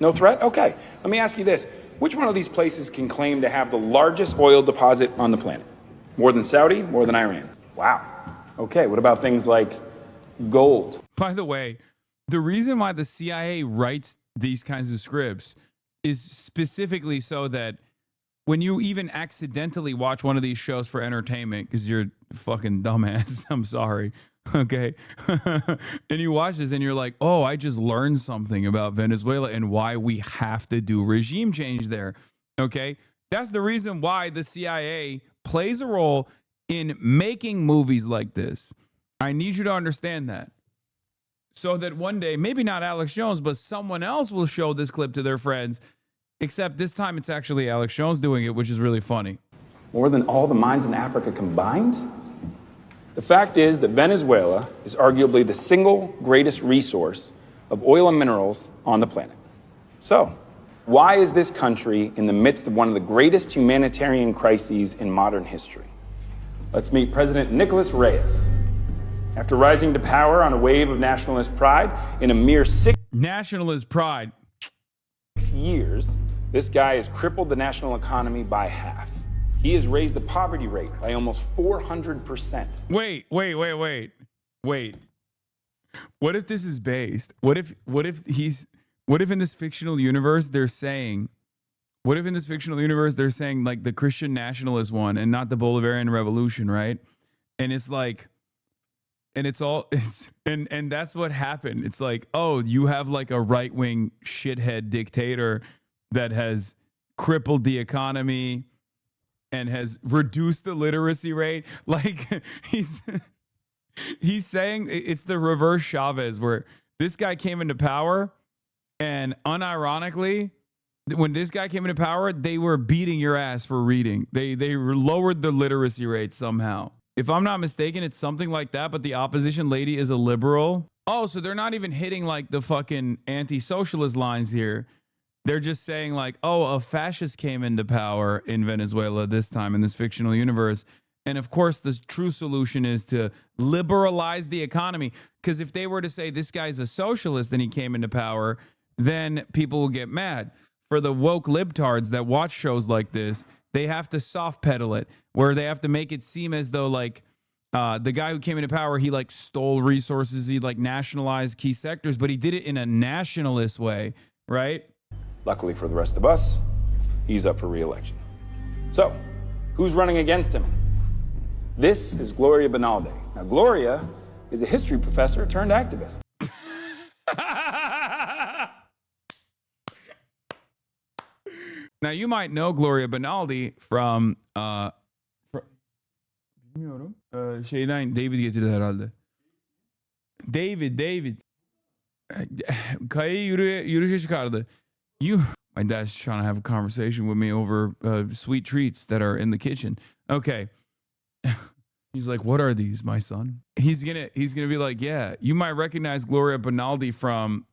No threat? Okay. Let me ask you this. Which one of these places can claim to have the largest oil deposit on the planet? More than Saudi? More than Iran? Wow. Okay. What about things like gold? By the way, the reason why the CIA writes these kinds of scripts is specifically so that when you even accidentally watch one of these shows for entertainment, because you're a fucking dumbass, I'm sorry, okay? And you watch this and you're like, oh, I just learned something about Venezuela and why we have to do regime change there, okay? That's the reason why the CIA plays a role in making movies like this. I need you to understand that. So that one day, maybe not Alex Jones, but someone else will show this clip to their friends, except this time it's actually Alex Jones doing it, which is really funny. More than all the mines in Africa combined? The fact is that Venezuela is arguably the single greatest resource of oil and minerals on the planet. So, why is this country in the midst of one of the greatest humanitarian crises in modern history? Let's meet President Nicolas Reyes. After rising to power on a wave of nationalist pride in a mere 6 nationalist pride years, this guy has crippled the national economy by half. He has raised the poverty rate by almost 400%. Wait. What if this is based? What if in this fictional universe they're saying like the Christian nationalist one and not the Bolivarian Revolution, right? And it's like, and that's what happened. It's like, oh, you have like a right-wing shithead dictator that has crippled the economy and has reduced the literacy rate. Like He's saying it's the reverse Chavez, where this guy came into power, and unironically, when this guy came into power, they were beating your ass for reading. They lowered the literacy rate somehow. If I'm not mistaken, it's something like that, but the opposition lady is a liberal. Oh, so they're not even hitting like the fucking anti-socialist lines here. They're just saying like, oh, a fascist came into power in Venezuela this time in this fictional universe. And of course, the true solution is to liberalize the economy. Because if they were to say this guy's a socialist and he came into power, then people will get mad. For the woke libtards that watch shows like this, they have to soft pedal it, where they have to make it seem as though like the guy who came into power, he like stole resources, he like nationalized key sectors, but he did it in a nationalist way, right? Luckily for the rest of us, he's up for re-election. So, who's running against him? This is Gloria Benalde. Now, Gloria is a history professor turned activist. Now, you might know Gloria Benalde from şeyden David getirdi herhalde. David. Kaya'yı yürüyüşe çıkardı. My dad's trying to have a conversation with me over sweet treats that are in the kitchen. Okay. He's like, what are these, my son? He's gonna be like, yeah, you might recognize Gloria Benalde from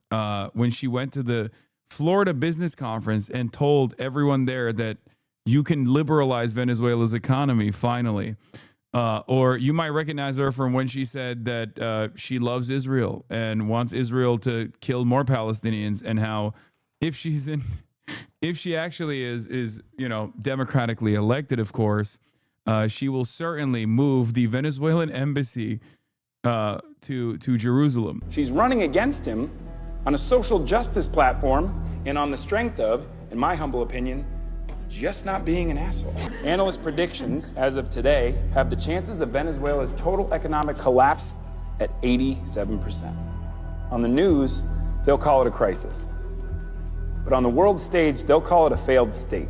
when she went to the Florida Business Conference and told everyone there that you can liberalize Venezuela's economy finally. Or you might recognize her from when she said that she loves Israel and wants Israel to kill more Palestinians, and how if she actually is democratically elected, of course, she will certainly move the Venezuelan embassy to Jerusalem. She's running against him on a social justice platform and on the strength of, in my humble opinion, just not being an asshole. Analyst predictions, as of today, have the chances of Venezuela's total economic collapse at 87%. On the news, they'll call it a crisis. But on the world stage, they'll call it a failed state.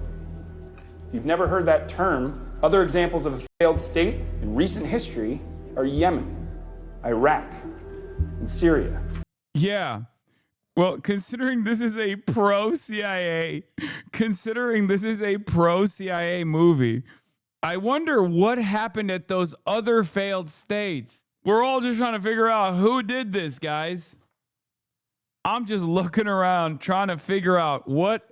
If you've never heard that term, other examples of a failed state in recent history are Yemen, Iraq, and Syria. Yeah. Well, considering this is a pro-CIA movie, I wonder what happened at those other failed states. We're all just trying to figure out who did this, guys. I'm just looking around trying to figure out what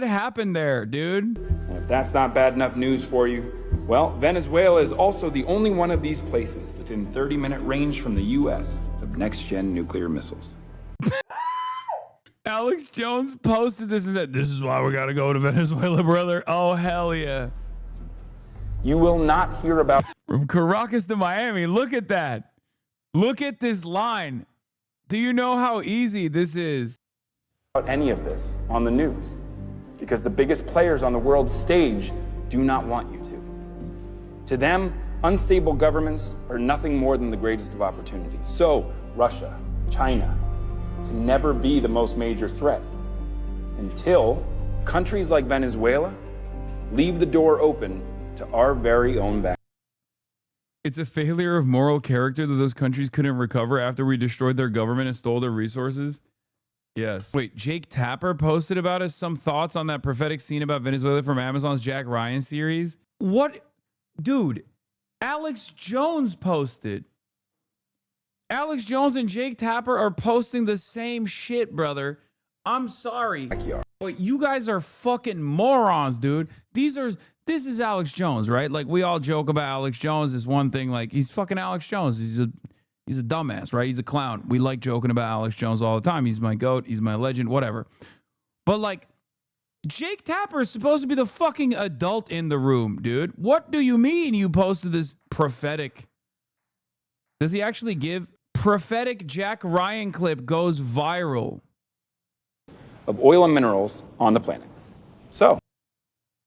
happened there, dude. And if that's not bad enough news for you, well, Venezuela is also the only one of these places within 30-minute range from the U.S. of next-gen nuclear missiles. Alex Jones posted this and said, this is why we got to go to Venezuela, brother. Oh, hell yeah. You will not hear about... From Caracas to Miami, look at that. Look at this line. Do you know how easy this is? ...any of this on the news, because the biggest players on the world stage do not want you to. To them, unstable governments are nothing more than the greatest of opportunities. So, Russia, China, can never be the most major threat until countries like Venezuela leave the door open to our very own back. It's a failure of moral character that those countries couldn't recover after we destroyed their government and stole their resources. Yes. Wait, Jake Tapper posted about us some thoughts on that prophetic scene about Venezuela from Amazon's Jack Ryan series. What? Dude, Alex Jones posted. Alex Jones and Jake Tapper are posting the same shit, brother. I'm sorry. But you guys are fucking morons, dude. This is Alex Jones, right? Like, we all joke about Alex Jones. Is one thing, like, he's fucking Alex Jones. He's a dumbass, right? He's a clown. We like joking about Alex Jones all the time. He's my goat. He's my legend, whatever. But, like, Jake Tapper is supposed to be the fucking adult in the room, dude. What do you mean you posted this prophetic? Does he actually give? Prophetic Jack Ryan clip goes viral. Of oil and minerals on the planet. So,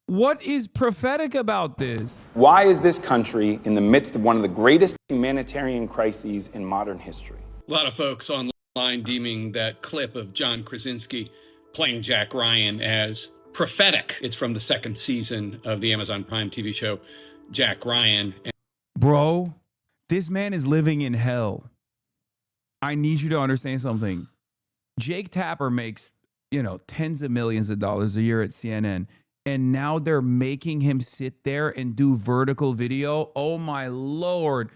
what is prophetic about this? Why is this country in the midst of one of the greatest humanitarian crises in modern history? A lot of folks online deeming that clip of John Krasinski playing Jack Ryan as prophetic. It's from the second season of the Amazon Prime TV show, Jack Ryan. Bro, This man is living in hell. I need you to understand something. Jake Tapper makes, tens of millions of dollars a year at CNN. And now they're making him sit there and do vertical video. Oh my Lord.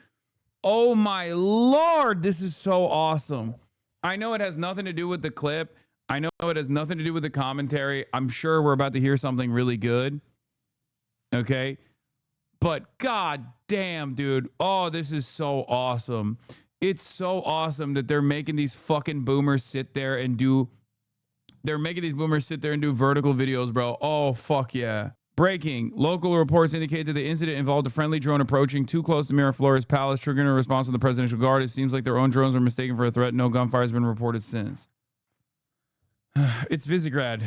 Oh my Lord. This is so awesome. I know it has nothing to do with the clip. I know it has nothing to do with the commentary. I'm sure we're about to hear something really good. Okay. But god damn, dude. Oh, this is so awesome. It's so awesome that they're making these fucking boomers sit there and do vertical videos, bro. Oh, fuck yeah. Breaking. Local reports indicate that the incident involved a friendly drone approaching too close to Miraflores Palace, triggering a response from the presidential guard. It seems like their own drones were mistaken for a threat. No gunfire has been reported since. It's Visegrad.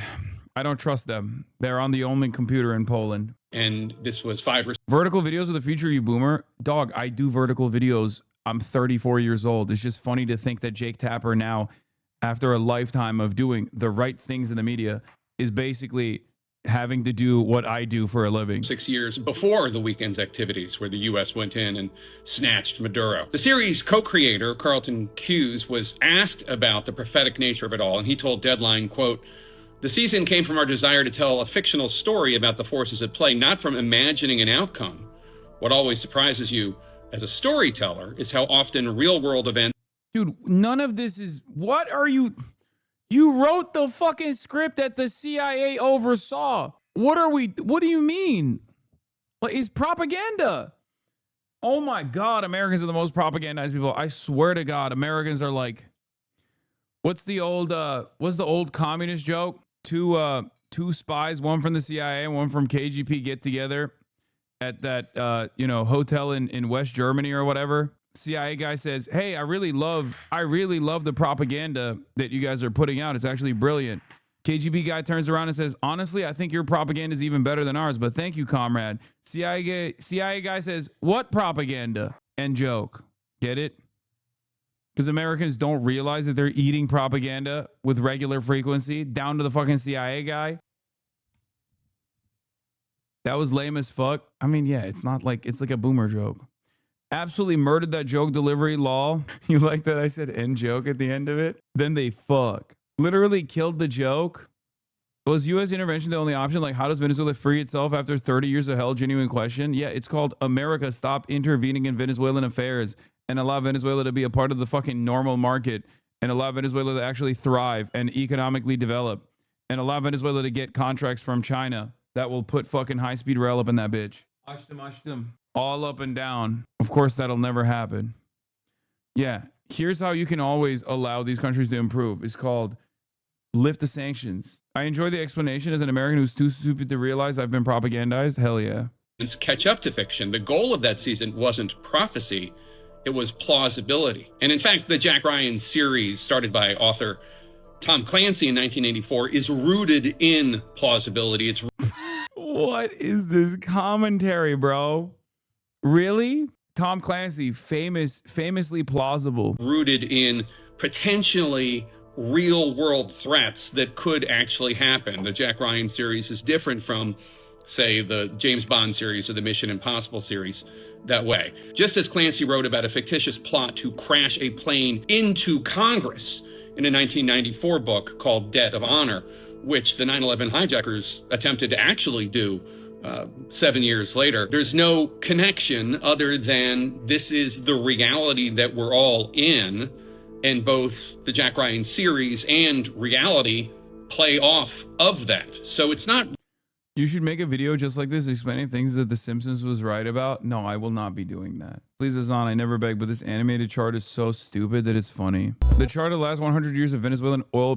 I don't trust them. They're on the only computer in Poland. And this was 5 Vertical videos of the future, you boomer. Dog, I do vertical videos. I'm 34 years old. It's just funny to think that Jake Tapper now, after a lifetime of doing the right things in the media, is basically having to do what I do for a living. 6 years before the weekend's activities where the U.S. went in and snatched Maduro. The series co-creator, Carlton Cuse, was asked about the prophetic nature of it all, and he told Deadline, quote, "The season came from our desire to tell a fictional story about the forces at play, not from imagining an outcome. What always surprises you as a storyteller is how often real-world events..." Dude, none of this is... What are you... You wrote the fucking script that the CIA oversaw. What do you mean? Like, it's propaganda. Oh my God, Americans are the most propagandized people. I swear to God, Americans are like... What's the old communist joke? Two spies, one from the CIA and one from KGB, get together at that hotel in West Germany or whatever. CIA guy says, "Hey, I really love the propaganda that you guys are putting out. It's actually brilliant." KGB guy turns around and says, "Honestly, I think your propaganda is even better than ours, but thank you, comrade." CIA guy says, "What propaganda?" And joke. Get it? Because Americans don't realize that they're eating propaganda with regular frequency, down to the fucking CIA guy. That was lame as fuck. I mean, yeah, it's like a boomer joke. Absolutely murdered that joke delivery, lol. You like that I said end joke at the end of it? Then they fuck. Literally killed the joke. Was U.S. intervention the only option? Like, how does Venezuela free itself after 30 years of hell? Genuine question. Yeah, it's called America Stop Intervening in Venezuelan Affairs and allow Venezuela to be a part of the fucking normal market and allow Venezuela to actually thrive and economically develop and allow Venezuela to get contracts from China that will put fucking high-speed rail up in that bitch. Ashtem. All up and down. Of course, that'll never happen. Yeah, here's how you can always allow these countries to improve. It's called lift the sanctions. I enjoy the explanation as an American who's too stupid to realize I've been propagandized. Hell yeah. Catch up to fiction. The goal of that season wasn't prophecy, it was plausibility. And in fact, the Jack Ryan series, started by author Tom Clancy in 1984, is rooted in plausibility. It's What is this commentary, bro? Really? Tom Clancy, famously plausible. Rooted in potentially real world threats that could actually happen. The Jack Ryan series is different from, say, the James Bond series or the Mission Impossible series that way. Just as Clancy wrote about a fictitious plot to crash a plane into Congress in a 1994 book called Debt of Honor, which the 9/11 hijackers attempted to actually do 7 years later. There's no connection other than this is the reality that we're all in, and both the Jack Ryan series and reality play off of that. So it's not... You should make a video just like this explaining things that The Simpsons was right about. No, I will not be doing that. Please, Hasan, I never beg, but this animated chart is so stupid that it's funny. The chart of the last 100 years of Venezuelan oil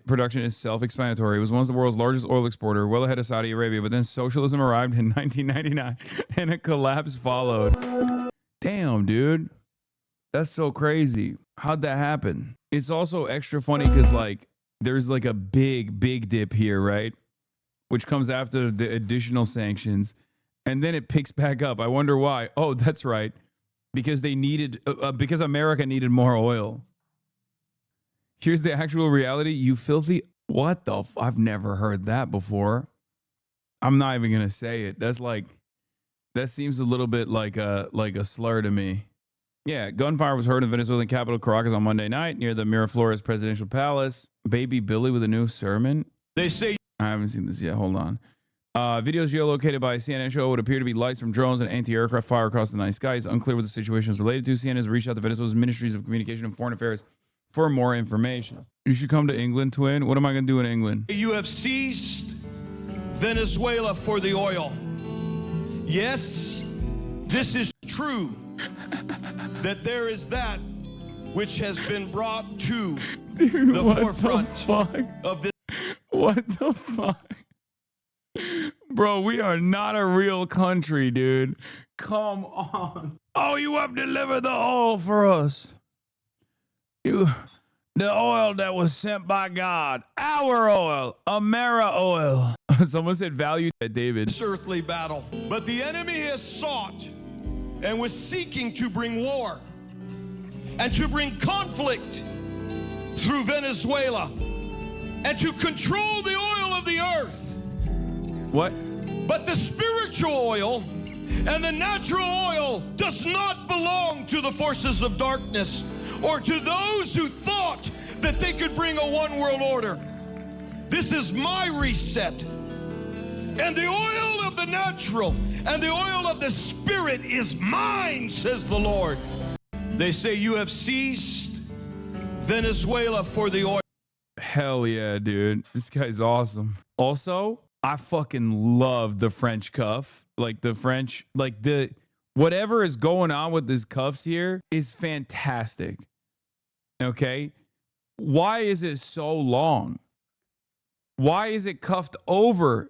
production is self-explanatory. It was once the world's largest oil exporter, well ahead of Saudi Arabia, but then socialism arrived in 1999 and a collapse followed. Damn, dude. That's so crazy. How'd that happen? It's also extra funny because, like, there's like a big dip here, right? Which comes after the additional sanctions, and then it picks back up. I wonder why. Oh, that's right. Because they needed, because America needed more oil. Here's the actual reality. You filthy, what the, I've never heard that before. I'm not even going to say it. That's like, that seems a little bit like a slur to me. Yeah, gunfire was heard in Venezuelan capital Caracas on Monday night near the Miraflores presidential palace. Baby Billy with a new sermon. They say I haven't seen this yet. Hold on. Videos geolocated by CNN show what appear to be lights from drones and anti-aircraft fire across the night sky. It's unclear what the situation is related to. CNN has reached out to Venezuela's Ministries of Communication and Foreign Affairs for more information. You should come to England, twin. What am I going to do in England? you have seized Venezuela for the oil. Yes, this is true, that there is that which has been brought to Dude, the what forefront the fuck? of this. What the fuck? Bro, we are not a real country, dude. Come on. Oh, you have delivered the oil for us. The oil that was sent by God. Our oil. Amera oil. Someone said value at David. This earthly battle. But the enemy has sought and was seeking to bring war and to bring conflict through Venezuela and to control the oil of the earth. What? But the spiritual oil and the natural oil does not belong to the forces of darkness or to those who thought that they could bring a one world order. This is my reset. And the oil of the natural and the oil of the spirit is mine, says the Lord. They say you have seized Venezuela for the oil. Hell yeah, dude. This guy's awesome. Also, I fucking love the French cuff. Like the French, like the whatever is going on with these cuffs here is fantastic. Okay? Why is it so long? Why is it cuffed over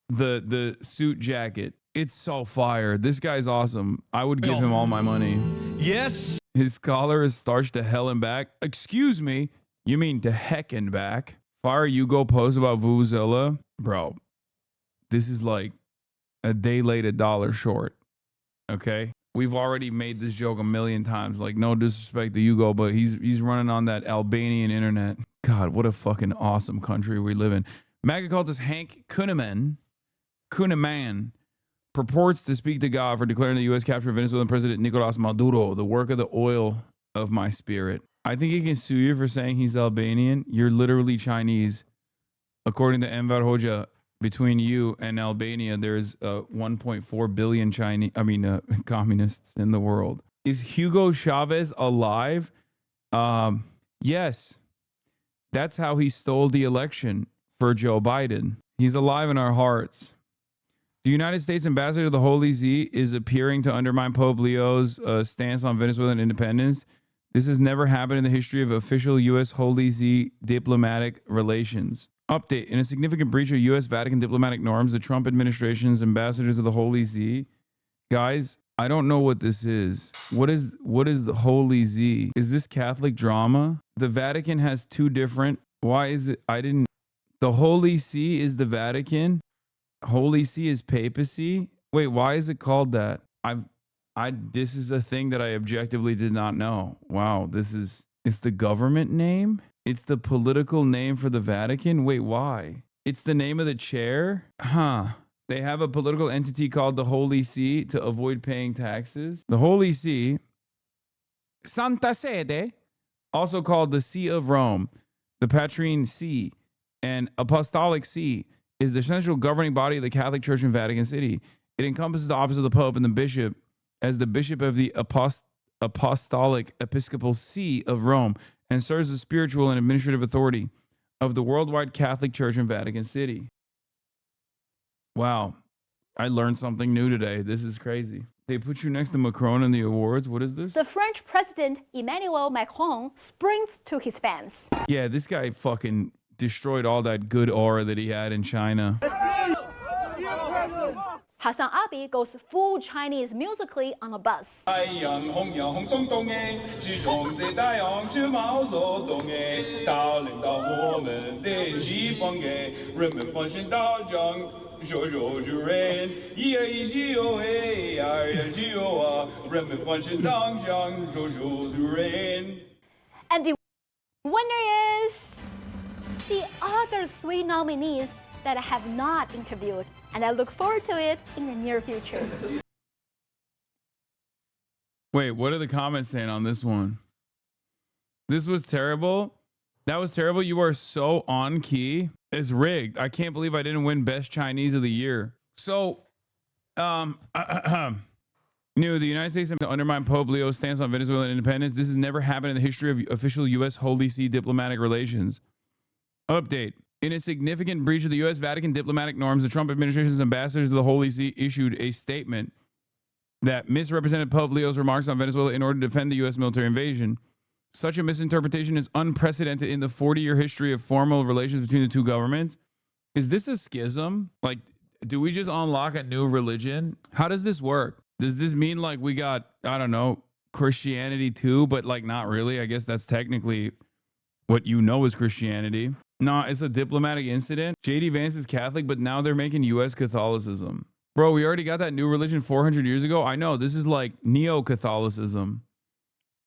the suit jacket? It's so fire. This guy's awesome. I would give him all my money. Yes. His collar is starched to hell and back. Excuse me. You mean to heck and back? Fire Hugo post about Vuvuzela. Bro, this is like a day late, $1 short. Okay? We've already made this joke a million times. Like, no disrespect to Hugo, but he's running on that Albanian internet. God, what a fucking awesome country we live in. MAGA cultist Hank Kuhneman purports to speak to God for declaring the U.S. captured Venezuelan President Nicolas Maduro, the work of the oil of my spirit. I think he can sue you for saying he's Albanian. You're literally Chinese. According to Enver Hoxha, between you and Albania, there's 1.4 billion communists in the world. Is Hugo Chavez alive? Yes. That's how he stole the election for Joe Biden. He's alive in our hearts. The United States ambassador to the Holy See is appearing to undermine Pope Leo's stance on Venezuelan independence. This has never happened in the history of official U.S. Holy See diplomatic relations. Update. In a significant breach of U.S. Vatican diplomatic norms, the Trump administration's ambassador to the Holy See. Guys, I don't know what this is. What is the Holy See? Is this Catholic drama? The Vatican has two different. Why is it? The Holy See is the Vatican. Holy See is papacy. Wait, why is it called that? This is a thing that I objectively did not know. Wow, it's the government name? It's the political name for the Vatican? Wait, why? It's the name of the chair? Huh. They have a political entity called the Holy See to avoid paying taxes. The Holy See, Santa Sede, also called the See of Rome, the Patrine See, and Apostolic See, is the central governing body of the Catholic Church in Vatican City. It encompasses the office of the Pope and the Bishop as the Bishop of the Apostolic Episcopal See of Rome, and serves as spiritual and administrative authority of the worldwide Catholic Church in Vatican City. Wow. I learned something new today. This is crazy. They put you next to Macron in the awards. What is this? The French President Emmanuel Macron sprints to his fans. Yeah, this guy fucking destroyed all that good aura that he had in China. HasanAbi goes full Chinese musically on a bus. And the winner is the other 3 nominees that I have not interviewed, and I look forward to it in the near future. Wait, what are the comments saying on this one? This was terrible. That was terrible. You are so on key. It's rigged. I can't believe I didn't win Best Chinese of the Year. So, the United States to undermine Pope Leo's stance on Venezuelan independence. This has never happened in the history of official U.S. Holy See diplomatic relations. Update. In a significant breach of the U.S. Vatican diplomatic norms, the Trump administration's ambassadors to the Holy See issued a statement that misrepresented Pope Leo's remarks on Venezuela in order to defend the U.S. military invasion. Such a misinterpretation is unprecedented in the 40-year history of formal relations between the two governments. Is this a schism? Like, do we just unlock a new religion? How does this work? Does this mean like we got, I don't know, Christianity too, but like not really? I guess that's technically what you know is Christianity. No, it's a diplomatic incident. J.D. Vance is Catholic, but now they're making U.S. Catholicism. Bro, we already got that new religion 400 years ago. I know, this is like neo-Catholicism,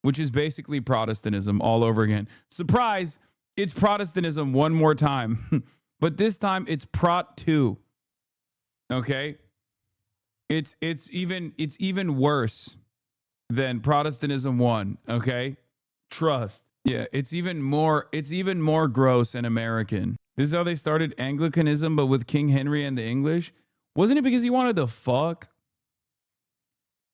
which is basically Protestantism all over again. Surprise, it's Protestantism one more time. But this time it's Prot 2. Okay? It's even worse than Protestantism 1, okay? Trust. Yeah, it's even more gross and American. This is how they started Anglicanism, but with King Henry and the English. Wasn't it because he wanted to fuck?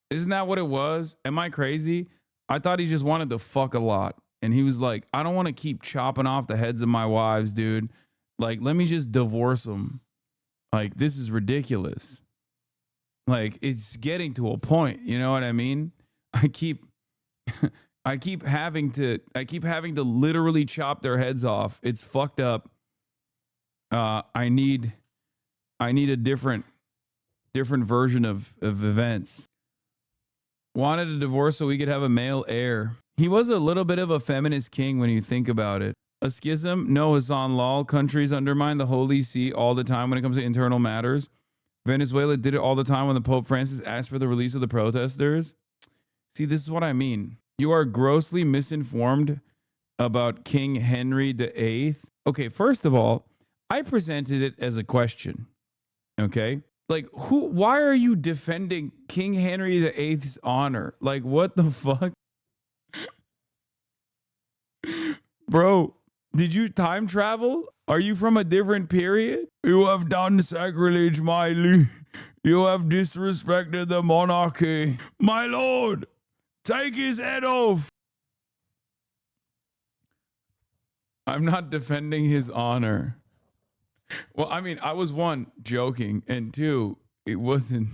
Isn't that what it was? Am I crazy? I thought he just wanted to fuck a lot. And he was like, I don't want to keep chopping off the heads of my wives, dude. Like, let me just divorce them. Like, this is ridiculous. Like, it's getting to a point. You know what I mean? I keep having to literally chop their heads off. It's fucked up. I need a different version of events. Wanted a divorce so we could have a male heir. He was a little bit of a feminist king when you think about it. A schism? No, Hasan lol. Countries undermine the Holy See all the time when it comes to internal matters. Venezuela did it all the time when the Pope Francis asked for the release of the protesters. See, this is what I mean. You are grossly misinformed about King Henry VIII. Okay, first of all, I presented it as a question. Okay? Like, why are you defending King Henry VIII's honor? Like, what the fuck? Bro, did you time travel? Are you from a different period? You have done sacrilege, my liege. You have disrespected the monarchy. My lord, take his head off. I'm not defending his honor. Well, I mean, I was one, joking, and two, it wasn't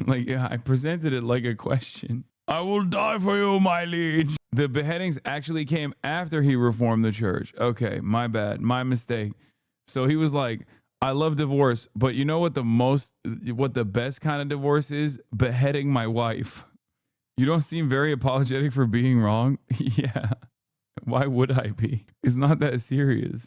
like, yeah, I presented it like a question. I will die for you, my liege. The beheadings actually came after he reformed the church. Okay, my bad, my mistake. So he was like, I love divorce, but you know what the best kind of divorce is? Beheading my wife. You don't seem very apologetic for being wrong. Yeah. Why would I be? It's not that serious.